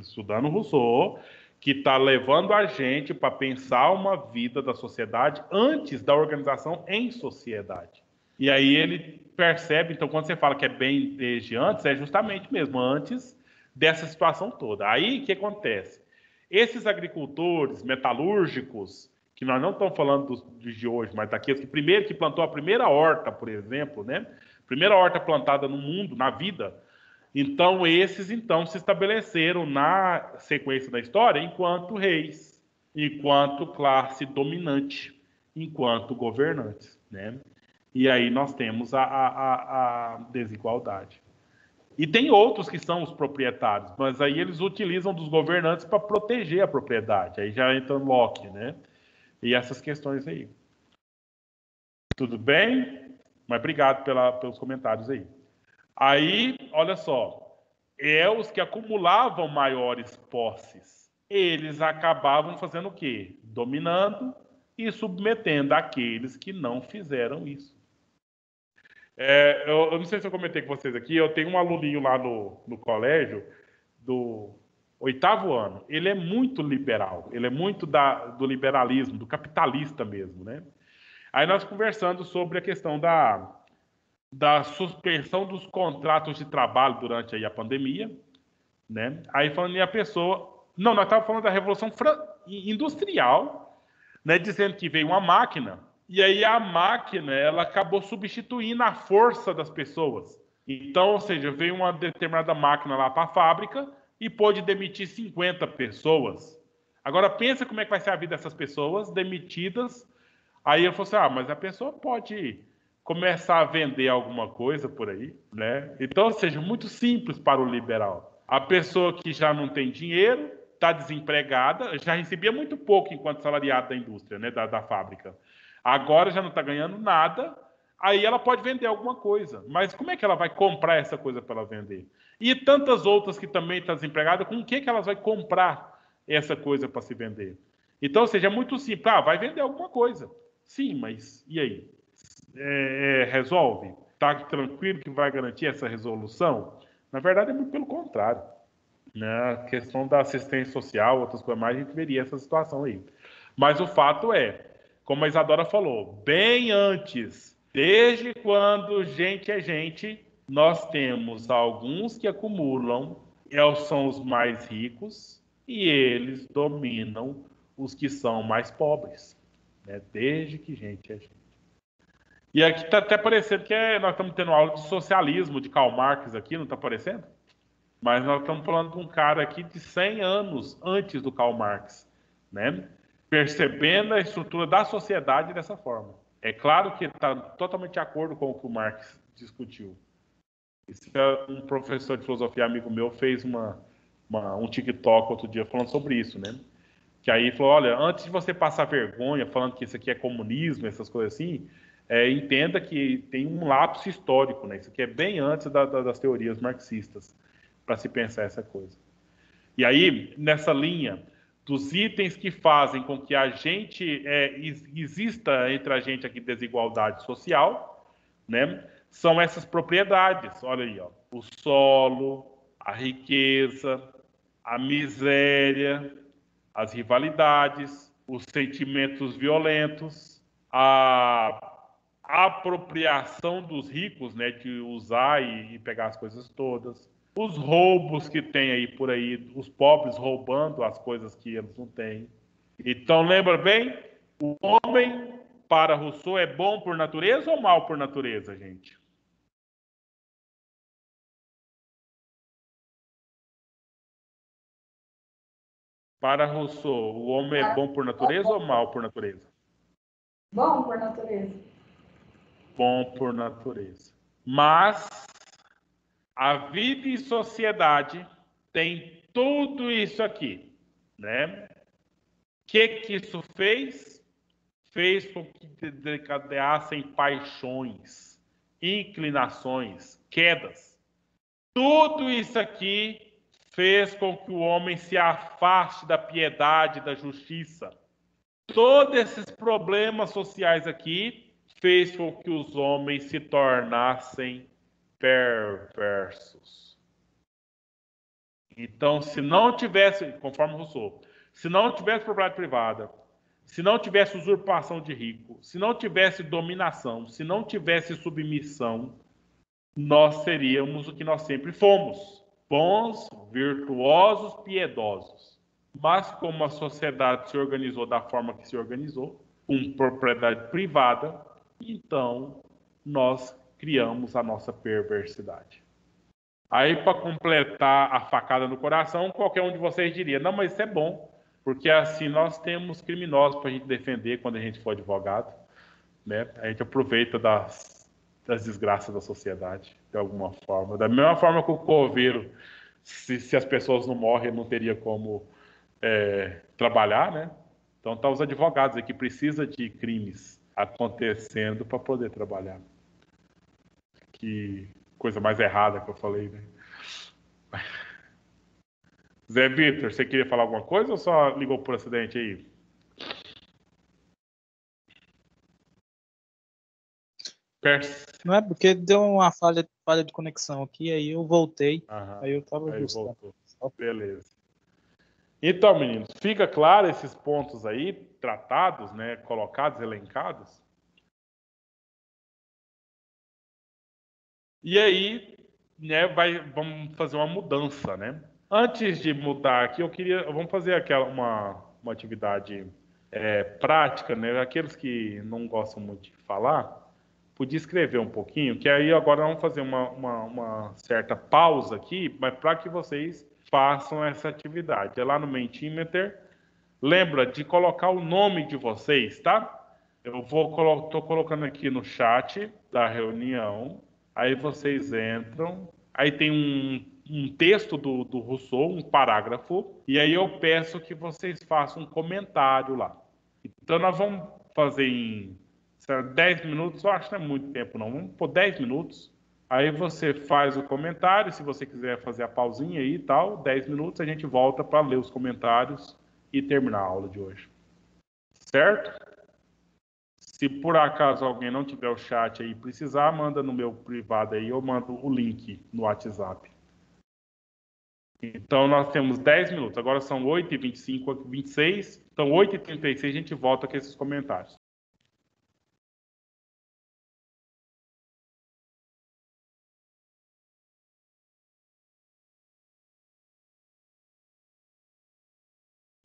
estudando Rousseau, que está levando a gente para pensar uma vida da sociedade antes da organização em sociedade. E aí ele percebe, então, quando você fala que é bem desde antes, é justamente mesmo antes dessa situação toda. Aí, o que acontece? Esses agricultores metalúrgicos, que nós não estamos falando dos de hoje, mas daqueles que plantou a primeira horta, por exemplo, né? Primeira horta plantada no mundo, na vida. Então, esses se estabeleceram na sequência da história enquanto reis, enquanto classe dominante, enquanto governantes, né? E aí nós temos a desigualdade. E tem outros que são os proprietários, mas aí eles utilizam dos governantes para proteger a propriedade. Aí já entra Locke, né? E essas questões aí. Tudo bem? Mas obrigado pelos comentários aí. Aí, olha só, os que acumulavam maiores posses, eles acabavam fazendo o quê? Dominando e submetendo aqueles que não fizeram isso. Eu não sei se eu comentei com vocês aqui, eu tenho um aluninho lá no colégio, do 8º ano. Ele é muito liberal, ele é muito do liberalismo, do capitalista mesmo, né? Aí nós conversando sobre a questão da suspensão dos contratos de trabalho durante aí a pandemia, né? Aí falando a pessoa... Não, nós estávamos falando da Revolução Industrial, né? Dizendo que veio uma máquina, e aí a máquina ela acabou substituindo a força das pessoas. Então, ou seja, veio uma determinada máquina lá para a fábrica e pôde demitir 50 pessoas. Agora pensa como é que vai ser a vida dessas pessoas demitidas. Aí eu falei assim, mas a pessoa pode começar a vender alguma coisa por aí, né? Então, ou seja, muito simples para o liberal. A pessoa que já não tem dinheiro, está desempregada, já recebia muito pouco enquanto salariado da indústria, né, da fábrica. Agora já não está ganhando nada, aí ela pode vender alguma coisa. Mas como é que ela vai comprar essa coisa para ela vender? E tantas outras que também estão desempregadas, com o que elas vão comprar essa coisa para se vender? Então, ou seja, é muito simples. Vai vender alguma coisa. Sim, mas e aí? Resolve? Está tranquilo que vai garantir essa resolução? Na verdade, é muito pelo contrário. Na questão da assistência social, outras coisas mais, a gente veria essa situação aí. Mas o fato é, como a Isadora falou, bem antes, desde quando gente é gente, nós temos alguns que acumulam, são os mais ricos, e eles dominam os que são mais pobres, né? Desde que gente é gente. E aqui está até parecendo que nós estamos tendo aula de socialismo de Karl Marx aqui, não está parecendo? Mas nós estamos falando de um cara aqui de 100 anos antes do Karl Marx, né? Percebendo a estrutura da sociedade dessa forma. É claro que ele está totalmente de acordo com o que o Marx discutiu. Isso é um professor de filosofia, amigo meu, fez um TikTok outro dia falando sobre isso, né? Que aí falou, olha, antes de você passar vergonha falando que isso aqui é comunismo, essas coisas assim, entenda que tem um lapso histórico, né? Isso aqui é bem antes das teorias marxistas, para se pensar essa coisa. E aí, nessa linha dos itens que fazem com que a gente exista entre a gente aqui desigualdade social, né? São essas propriedades. Olha aí, ó, o solo, a riqueza, a miséria, as rivalidades, os sentimentos violentos, a apropriação dos ricos, né, de usar e pegar as coisas todas, os roubos que tem aí por aí, os pobres roubando as coisas que eles não têm. Então, lembra bem, o homem, para Rousseau, é bom por natureza ou mal por natureza, gente? Para Rousseau, o homem é bom por natureza ou mal por natureza? Bom por natureza. Bom por natureza. Mas a vida em sociedade tem tudo isso aqui, né? O que isso fez? Fez com que desencadeassem paixões, inclinações, quedas. Tudo isso aqui fez com que o homem se afaste da piedade, da justiça. Todos esses problemas sociais aqui fez com que os homens se tornassem perversos. Então, se não tivesse, conforme Rousseau, se não tivesse propriedade privada, se não tivesse usurpação de rico, se não tivesse dominação, se não tivesse submissão, nós seríamos o que nós sempre fomos: bons, virtuosos, piedosos. Mas como a sociedade se organizou da forma que se organizou, com propriedade privada, então nós criamos a nossa perversidade. Aí, para completar a facada no coração, qualquer um de vocês diria, não, mas isso é bom, porque assim nós temos criminosos para a gente defender quando a gente for advogado, né? A gente aproveita das desgraças da sociedade, de alguma forma. Da mesma forma que o coveiro, se as pessoas não morrem, não teria como trabalhar, né? Então tá os advogados aqui, precisa de crimes acontecendo para poder trabalhar. Que coisa mais errada que eu falei, né? Zé Vitor, você queria falar alguma coisa ou só ligou por acidente aí? Não é porque deu uma falha de conexão aqui, aí eu voltei, aí eu tava ajustando. Voltou. Beleza. Então, meninos, fica claro esses pontos aí, tratados, né, colocados, elencados? E aí, né, vamos fazer uma mudança, né? Antes de mudar aqui, vamos fazer uma atividade prática, né? Aqueles que não gostam muito de falar, podia escrever um pouquinho, que aí agora vamos fazer uma certa pausa aqui, mas para que vocês façam essa atividade. É lá no Mentimeter. Lembra de colocar o nome de vocês, tá? Tô colocando aqui no chat da reunião. Aí vocês entram. Aí tem um texto do Rousseau, um parágrafo. E aí eu peço que vocês façam um comentário lá. Então nós vamos fazer em 10 minutos. Eu acho que não é muito tempo não. Vamos por 10 minutos. Aí você faz o comentário, se você quiser fazer a pausinha aí e tal, 10 minutos, a gente volta para ler os comentários e terminar a aula de hoje. Certo? Se por acaso alguém não tiver o chat aí e precisar, manda no meu privado aí, eu mando o link no WhatsApp. Então nós temos 10 minutos, agora são 8h25, 26, então 8h36 a gente volta com esses comentários.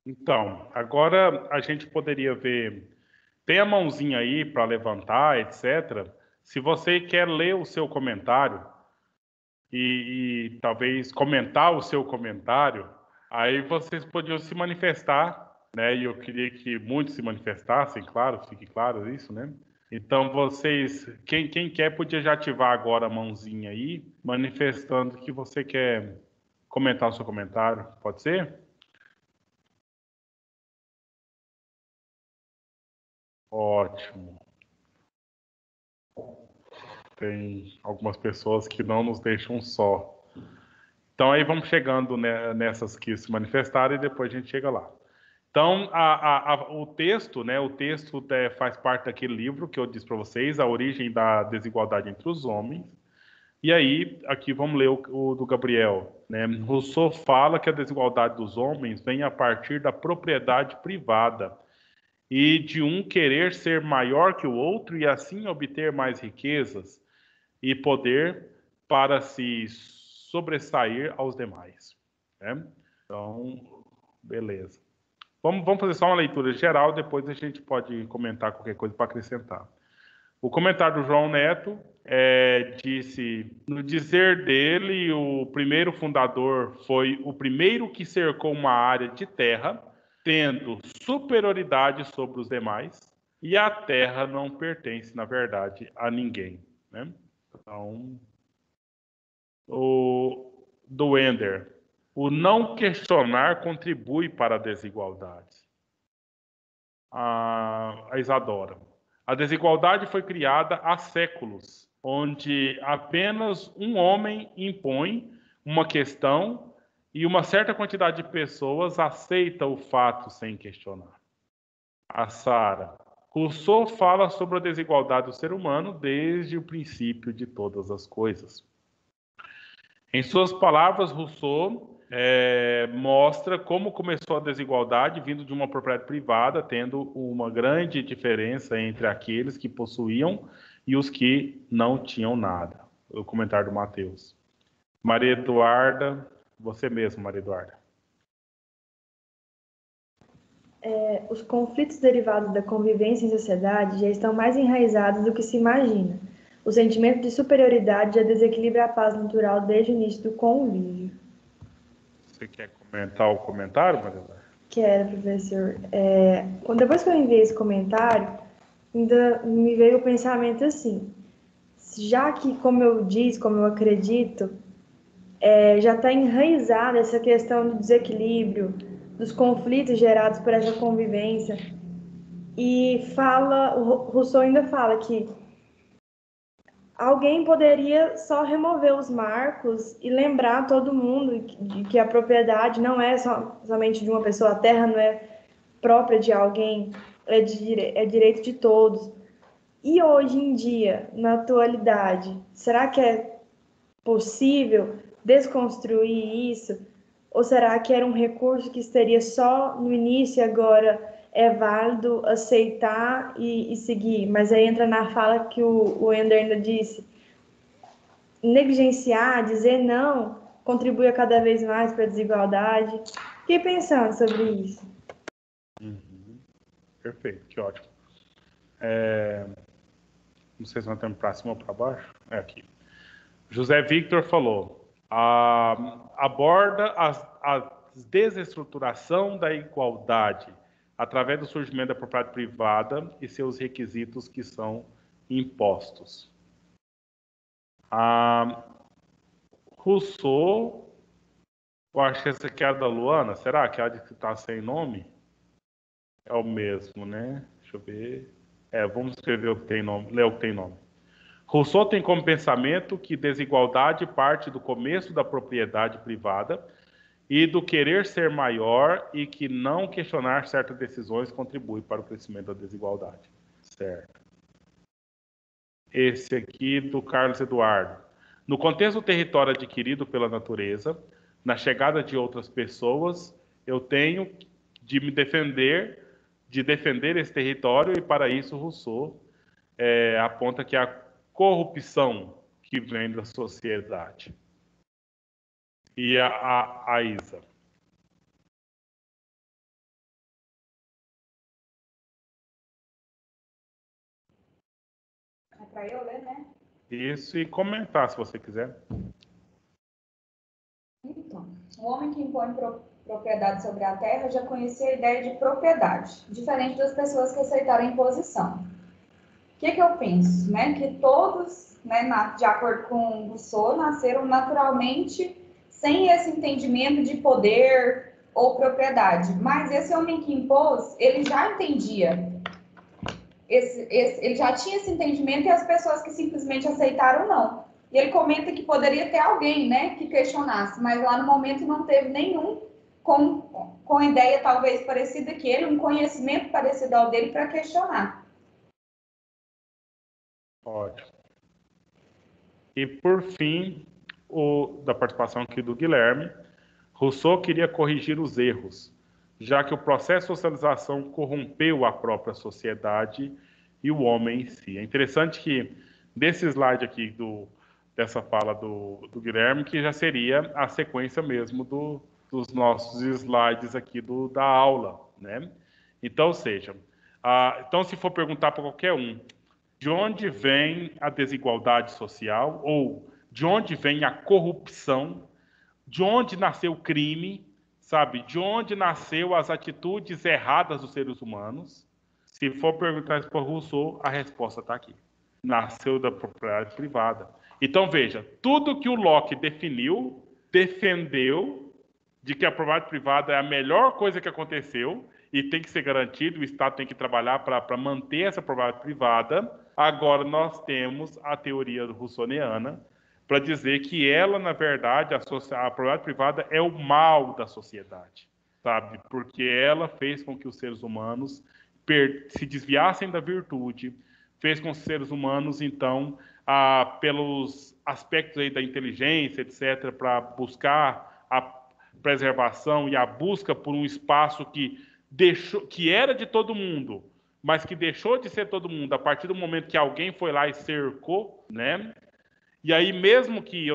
Então, agora a gente poderia ver, tem a mãozinha aí para levantar, etc. Se você quer ler o seu comentário e talvez comentar o seu comentário, aí vocês podiam se manifestar, né? E eu queria que muitos se manifestassem, claro, fique claro isso, né? Então vocês, quem quer podia já ativar agora a mãozinha aí, manifestando que você quer comentar o seu comentário, pode ser? Ótimo. Tem algumas pessoas que não nos deixam só. Então aí vamos chegando nessas que se manifestaram e depois a gente chega lá. Então o texto, né? O texto faz parte daquele livro que eu disse para vocês, A Origem da Desigualdade entre os Homens. E aí aqui vamos ler o do Gabriel, né? Rousseau fala que a desigualdade dos homens vem a partir da propriedade privada e de um querer ser maior que o outro e assim obter mais riquezas e poder para se sobressair aos demais, né? Então, beleza. Vamos fazer só uma leitura geral, depois a gente pode comentar qualquer coisa para acrescentar. O comentário do João Neto disse: no dizer dele, o primeiro fundador foi o primeiro que cercou uma área de terra, tendo superioridade sobre os demais, e a terra não pertence, na verdade, a ninguém, né? Então, do Ender. O não questionar contribui para a desigualdade. A Isadora. A desigualdade foi criada há séculos, onde apenas um homem impõe uma questão e uma certa quantidade de pessoas aceita o fato sem questionar. A Sara. Rousseau fala sobre a desigualdade do ser humano desde o princípio de todas as coisas. Em suas palavras, Rousseau mostra como começou a desigualdade vindo de uma propriedade privada, tendo uma grande diferença entre aqueles que possuíam e os que não tinham nada. O comentário do Mateus. Maria Eduarda, você mesmo, Maria Eduarda. Os conflitos derivados da convivência em sociedade já estão mais enraizados do que se imagina. O sentimento de superioridade já desequilibra a paz natural desde o início do convívio. Você quer comentar o comentário, Maria Eduarda? Quero, professor. Depois que eu enviei esse comentário, ainda me veio o pensamento assim, já que, como eu disse, como eu acredito, já está enraizada essa questão do desequilíbrio, dos conflitos gerados por essa convivência, e o Rousseau ainda fala que alguém poderia só remover os marcos e lembrar todo mundo de que a propriedade não é somente de uma pessoa, a terra não é própria de alguém, é direito de todos. E hoje em dia, na atualidade, será que é possível desconstruir isso? Ou será que era um recurso que estaria só no início e agora é válido aceitar e seguir? Mas aí entra na fala que o Ender ainda disse, negligenciar, dizer não, contribui cada vez mais para a desigualdade. Fiquei pensando sobre isso. Perfeito, que ótimo. Não sei se nós estamos para cima ou para baixo. É aqui. José Victor falou, aborda a desestruturação da igualdade através do surgimento da propriedade privada e seus requisitos que são impostos. Rousseau, eu acho que essa aqui é a da Luana, será que é a de que está sem nome? É o mesmo, né? Deixa eu ver. Vamos escrever o que tem nome, ler o que tem nome. Rousseau tem como pensamento que desigualdade parte do começo da propriedade privada e do querer ser maior e que não questionar certas decisões contribui para o crescimento da desigualdade. Certo. Esse aqui do Carlos Eduardo. No contexto do território adquirido pela natureza, na chegada de outras pessoas, eu tenho de me defender, de defender esse território e para isso Rousseau aponta que a corrupção que vem da sociedade. E a Isa. para eu ler, né? Isso, e comentar, se você quiser. Então, o homem que impõe propriedade sobre a terra já conhecia a ideia de propriedade, diferente das pessoas que aceitaram a imposição. O que eu penso? Né? Que todos, né, de acordo com Rousseau, nasceram naturalmente sem esse entendimento de poder ou propriedade. Mas esse homem que impôs, ele já entendia. Ele já tinha esse entendimento e as pessoas que simplesmente aceitaram, não. E ele comenta que poderia ter alguém, né, que questionasse, mas lá no momento não teve nenhum com ideia talvez parecida que ele, um conhecimento parecido ao dele para questionar. Ótimo. E por fim, da participação aqui do Guilherme, Rousseau queria corrigir os erros, já que o processo de socialização corrompeu a própria sociedade e o homem em si. É interessante que, desse slide aqui, dessa fala do Guilherme, que já seria a sequência mesmo dos nossos slides aqui da aula, né? Então, ou seja, então se for perguntar para qualquer um, de onde vem a desigualdade social, ou de onde vem a corrupção, de onde nasceu o crime, sabe? De onde nasceu as atitudes erradas dos seres humanos? Se for perguntar isso para Rousseau, a resposta está aqui. Nasceu da propriedade privada. Então, veja, tudo que o Locke defendeu de que a propriedade privada é a melhor coisa que aconteceu e tem que ser garantido, o Estado tem que trabalhar para manter essa propriedade privada. Agora nós temos a teoria russoniana para dizer que ela, na verdade, a propriedade privada é o mal da sociedade, sabe? Porque ela fez com que os seres humanos se desviassem da virtude, fez com que os seres humanos, então, pelos aspectos aí da inteligência, etc., para buscar a preservação e a busca por um espaço que era de todo mundo, mas que deixou de ser todo mundo a partir do momento que alguém foi lá e cercou, né? E aí, mesmo que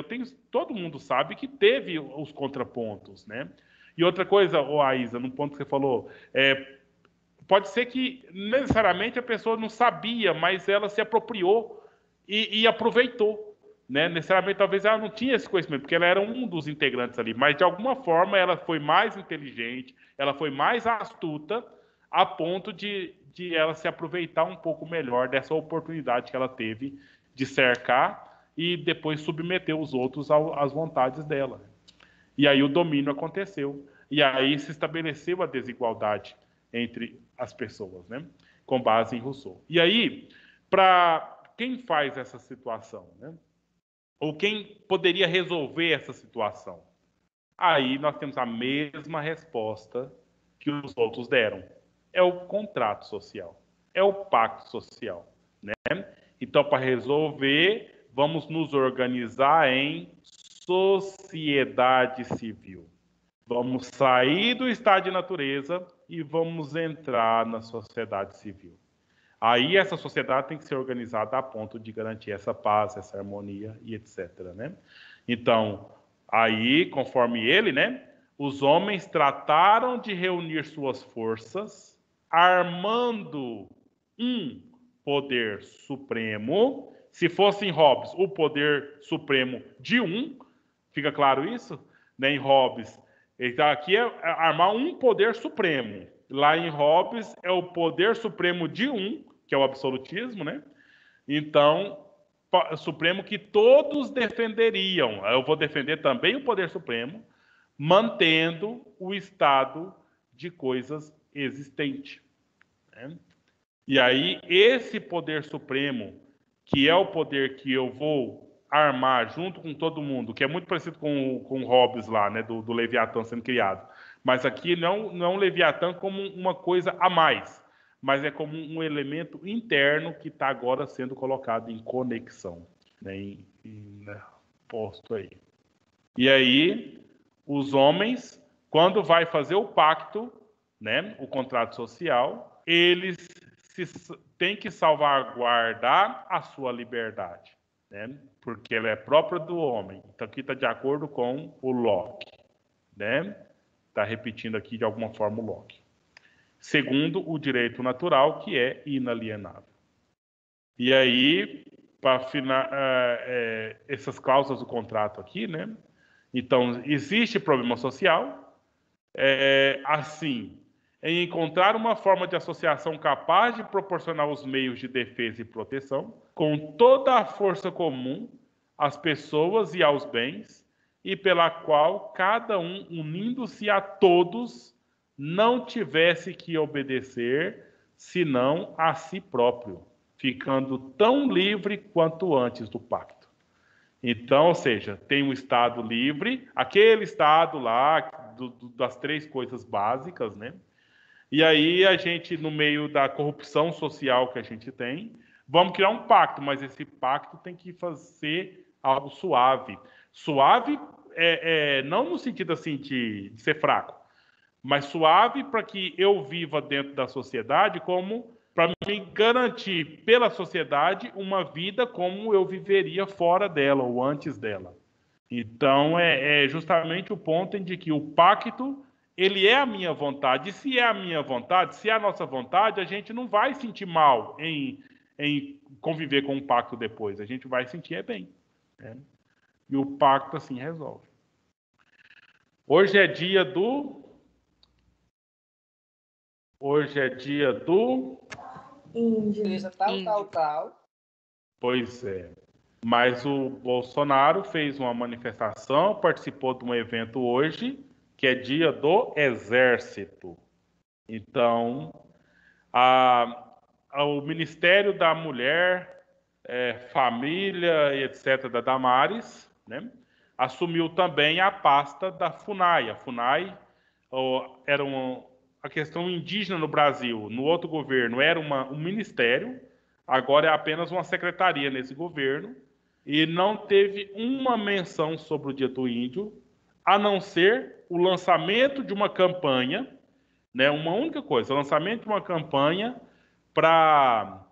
todo mundo sabe que teve os contrapontos, né? E outra coisa, Aísa, num ponto que você falou, pode ser que necessariamente a pessoa não sabia, mas ela se apropriou e aproveitou, né? Necessariamente, talvez ela não tinha esse conhecimento, porque ela era um dos integrantes ali, mas de alguma forma ela foi mais inteligente, ela foi mais astuta, a ponto de ela se aproveitar um pouco melhor dessa oportunidade que ela teve de cercar e depois submeter os outros às vontades dela. E aí o domínio aconteceu. E aí se estabeleceu a desigualdade entre as pessoas, né? Com base em Rousseau. E aí, para quem faz essa situação, né? Ou quem poderia resolver essa situação? Aí nós temos a mesma resposta que os outros deram. É o contrato social. É o pacto social, né? Então, para resolver, vamos nos organizar em sociedade civil. Vamos sair do estado de natureza e vamos entrar na sociedade civil. Aí essa sociedade tem que ser organizada a ponto de garantir essa paz, essa harmonia e etc., né? Então, aí, conforme ele, né, os homens trataram de reunir suas forças, armando um poder supremo. Se fosse em Hobbes, o poder supremo de um, fica claro isso? Né? Em Hobbes, aqui é armar um poder supremo. Lá em Hobbes é o poder supremo de um, que é o absolutismo, né? Então, supremo que todos defenderiam. Eu vou defender também o poder supremo, mantendo o estado de coisas existente, né? E aí, esse poder supremo, que é o poder que eu vou armar junto com todo mundo, que é muito parecido com Hobbes lá, né, do Leviatã sendo criado. Mas aqui não é um Leviatã como uma coisa a mais, mas é como um elemento interno que está agora sendo colocado em conexão, né, posto aí. E aí, os homens, quando vai fazer o pacto, né, o contrato social, eles têm que salvaguardar a sua liberdade, né, porque ela é própria do homem. Então, aqui está de acordo com o Locke, né? Está repetindo aqui de alguma forma o Locke. Segundo o direito natural, que é inalienável. E aí, para afinar essas cláusulas do contrato aqui, né? Então, existe problema social, assim, em encontrar uma forma de associação capaz de proporcionar os meios de defesa e proteção, com toda a força comum às pessoas e aos bens, e pela qual cada um, unindo-se a todos, não tivesse que obedecer, senão a si próprio, ficando tão livre quanto antes do pacto. Então, ou seja, tem um Estado livre, aquele Estado lá, das três coisas básicas, né? E aí a gente, no meio da corrupção social que a gente tem, vamos criar um pacto, mas esse pacto tem que fazer algo suave. Suave não no sentido assim de ser fraco, mas suave para que eu viva dentro da sociedade como para me garantir pela sociedade uma vida como eu viveria fora dela ou antes dela. Então, é justamente o ponto em que o pacto, ele é a minha vontade. E se é a minha vontade, se é a nossa vontade, a gente não vai sentir mal em conviver com o pacto depois. A gente vai sentir bem. Né? E o pacto, assim, resolve. Hoje é dia do... Índio. Tal. Pois é. Mas o Bolsonaro fez uma manifestação, participou de um evento hoje, que é dia do Exército. Então, o Ministério da Mulher, Família e etc., da Damares, né, assumiu também a pasta da FUNAI. A FUNAI era a questão indígena no Brasil. No outro governo era um ministério, agora é apenas uma secretaria nesse governo, e não teve uma menção sobre o Dia do Índio, a não ser o lançamento de uma campanha, né, uma única coisa, o lançamento de uma campanha para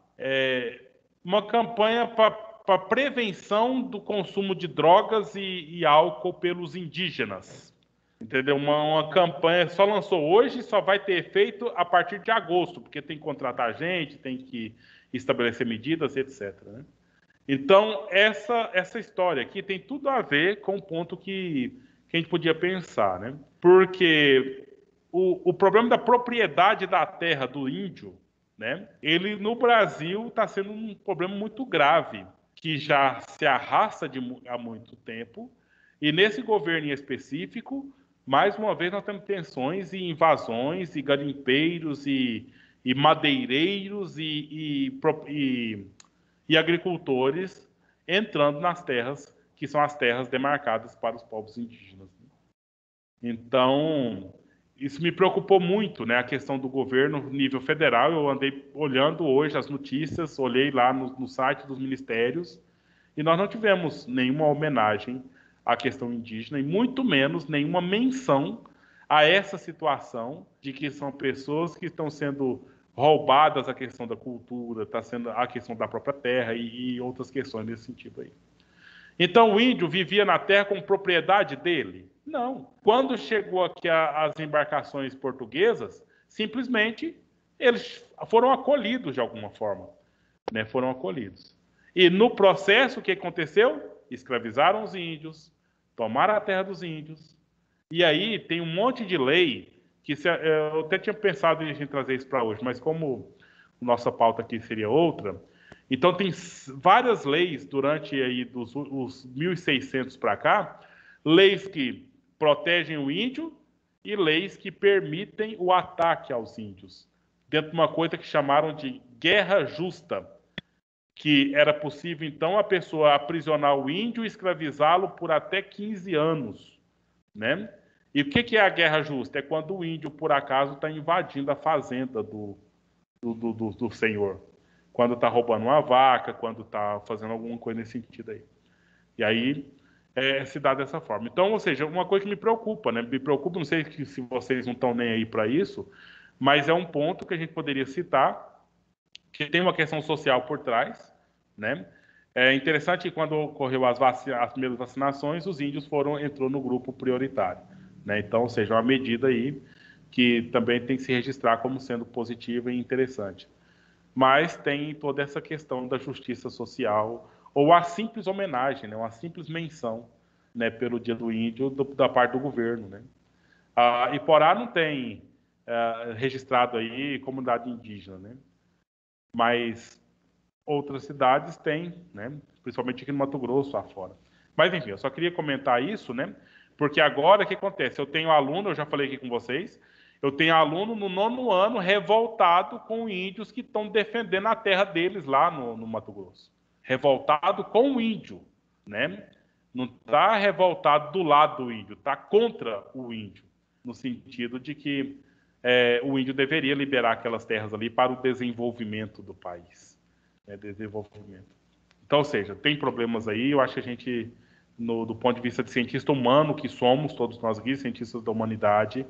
prevenção do consumo de drogas e álcool pelos indígenas. Entendeu? Uma campanha só lançou hoje e só vai ter efeito a partir de agosto, porque tem que contratar gente, tem que estabelecer medidas, etc. Né? Então, essa história aqui tem tudo a ver com o ponto que a gente podia pensar, né? Porque o problema da propriedade da terra do índio, né? Ele no Brasil está sendo um problema muito grave, que já se arrasta há muito tempo, e nesse governo em específico, mais uma vez nós temos tensões e invasões e garimpeiros e madeireiros e agricultores entrando nas terras que são as terras demarcadas para os povos indígenas. Então, isso me preocupou muito, né? A questão do governo nível federal. Eu andei olhando hoje as notícias, olhei lá no site dos ministérios e nós não tivemos nenhuma homenagem à questão indígena e muito menos nenhuma menção a essa situação de que são pessoas que estão sendo roubadas a questão da cultura, está sendo a questão da própria terra e outras questões nesse sentido aí. Então o índio vivia na terra como propriedade dele? Não. Quando chegou aqui as embarcações portuguesas, simplesmente eles foram acolhidos de alguma forma, né? Foram acolhidos. E no processo, o que aconteceu? Escravizaram os índios, tomaram a terra dos índios. E aí tem um monte de lei que eu até tinha pensado em a gente trazer isso para hoje, mas como nossa pauta aqui seria outra, então tem várias leis durante aí os 1600 para cá, leis que protegem o índio e leis que permitem o ataque aos índios, dentro de uma coisa que chamaram de guerra justa, que era possível, então, a pessoa aprisionar o índio e escravizá-lo por até 15 anos, né? E o que é a guerra justa? É quando o índio, por acaso, está invadindo a fazenda do senhor. Quando está roubando uma vaca, quando está fazendo alguma coisa nesse sentido aí. E aí se dá dessa forma. Então, ou seja, uma coisa que me preocupa, né? Me preocupa, não sei se vocês não estão nem aí para isso, mas é um ponto que a gente poderia citar, que tem uma questão social por trás, né? É interessante que quando ocorreu as primeiras vacinações, os índios entrou no grupo prioritário, né? Então, ou seja, uma medida aí que também tem que se registrar como sendo positiva e interessante. Mas tem toda essa questão da justiça social, ou a simples homenagem, né, uma simples menção, né, pelo Dia do Índio da parte do governo, né. Iporá não tem registrado aí comunidade indígena, né, mas outras cidades têm, né, principalmente aqui no Mato Grosso, afora. Mas enfim, eu só queria comentar isso, né, porque agora o que acontece? Eu tenho aluno, eu já falei aqui com vocês, eu tenho aluno no 9º ano revoltado com índios que estão defendendo a terra deles lá no Mato Grosso. Revoltado com o índio, né? Não está revoltado do lado do índio, está contra o índio, no sentido de que o índio deveria liberar aquelas terras ali para o desenvolvimento do país. Desenvolvimento. Então, ou seja, tem problemas aí, eu acho que a gente, do ponto de vista de cientista humano que somos, todos nós aqui, cientistas da humanidade,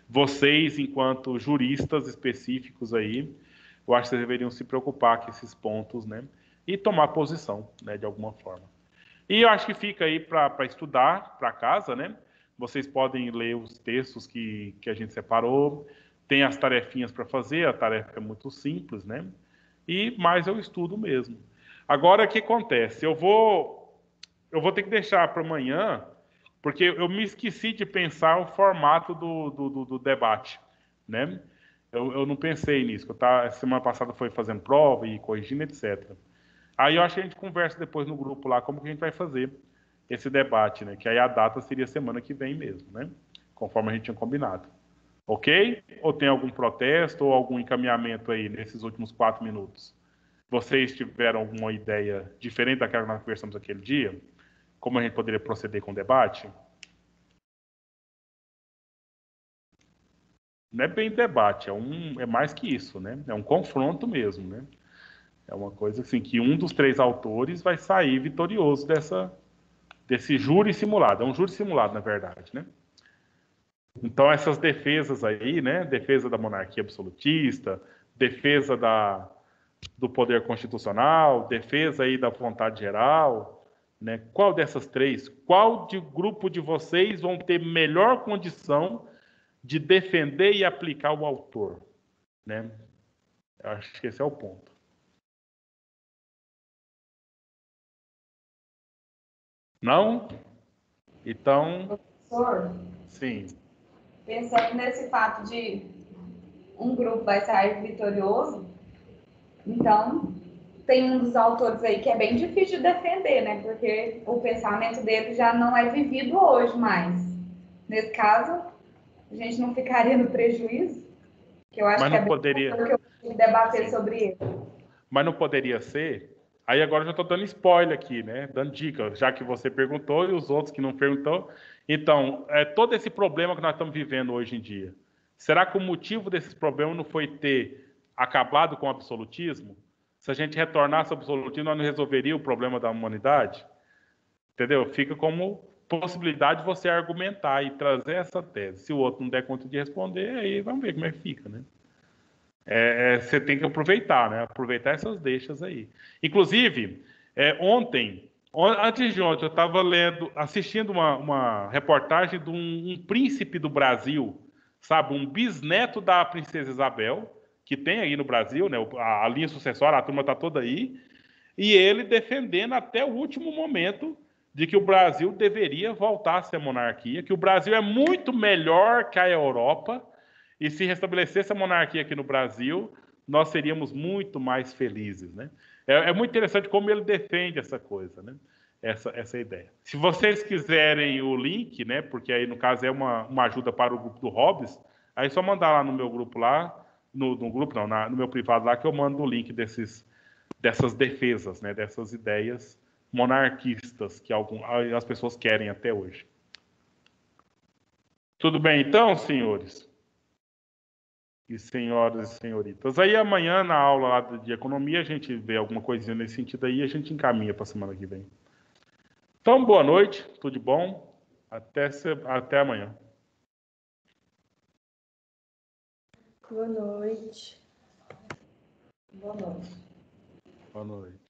vocês, enquanto juristas específicos aí, eu acho que vocês deveriam se preocupar com esses pontos, né? E tomar posição, né, de alguma forma. E eu acho que fica aí para estudar, para casa, né? Vocês podem ler os textos que a gente separou, tem as tarefinhas para fazer, a tarefa é muito simples, né? Mas eu estudo mesmo. Agora, o que acontece? Eu vou ter que deixar para amanhã, porque eu me esqueci de pensar o formato do debate, né? Eu não pensei nisso. Semana passada foi fazendo prova e corrigindo, etc. Aí eu acho que a gente conversa depois no grupo lá como que a gente vai fazer esse debate, né? Que aí a data seria semana que vem mesmo, né? Conforme a gente tinha combinado. Ok? Ou tem algum protesto ou algum encaminhamento aí nesses últimos 4 minutos? Vocês tiveram alguma ideia diferente daquela que nós conversamos aquele dia? Como a gente poderia proceder com o debate? Não é bem debate, é mais que isso, né? É um confronto mesmo, né? É uma coisa assim, que um dos 3 autores vai sair vitorioso desse júri simulado. É um júri simulado, na verdade, né? Então, essas defesas aí, né? Defesa da monarquia absolutista, defesa do poder constitucional, defesa aí da vontade geral, né? Qual dessas 3, qual grupo de vocês vão ter melhor condição de defender e aplicar o autor, né? Eu acho que esse é o ponto. Não? Então, Professor, sim. pensando nesse fato de um grupo vai sair vitorioso, então tem um dos autores aí que é bem difícil de defender, né? Porque o pensamento dele já não é vivido hoje mais. Nesse caso, a gente não ficaria no prejuízo, que eu acho Mas que é não bem poderia. que eu vou debater sobre ele. Mas não poderia ser. Aí agora eu já estou dando spoiler aqui, né? Dando dica, já que você perguntou e os outros que não perguntou. Então, todo esse problema que nós estamos vivendo hoje em dia, será que o motivo desses problemas não foi ter acabado com o absolutismo? Se a gente retornasse ao absolutismo, nós não resolveria o problema da humanidade? Entendeu? Fica como possibilidade de você argumentar e trazer essa tese. Se o outro não der conta de responder, aí vamos ver como é que fica, né? Você tem que aproveitar, né? Aproveitar essas deixas aí. Inclusive, antes de ontem, eu estava assistindo uma reportagem de um príncipe do Brasil, sabe? Um bisneto da princesa Isabel, que tem aí no Brasil, né? A linha sucessória, a turma está toda aí, e ele defendendo até o último momento de que o Brasil deveria voltar a ser monarquia, que o Brasil é muito melhor que a Europa, e se restabelecesse a monarquia aqui no Brasil, nós seríamos muito mais felizes, né? É muito interessante como ele defende essa coisa, né? Essa ideia. Se vocês quiserem o link, né? Porque aí no caso é uma ajuda para o grupo do Hobbes, aí é só mandar lá no meu grupo lá, no grupo não, no meu privado lá, que eu mando o link dessas defesas, né? Dessas ideias monarquistas que as pessoas querem até hoje. Tudo bem então, senhores? E senhoras e senhoritas. Aí amanhã, na aula lá de economia, a gente vê alguma coisinha nesse sentido aí e a gente encaminha para a semana que vem. Então, boa noite, tudo de bom. Até amanhã. Boa noite. Boa noite. Boa noite.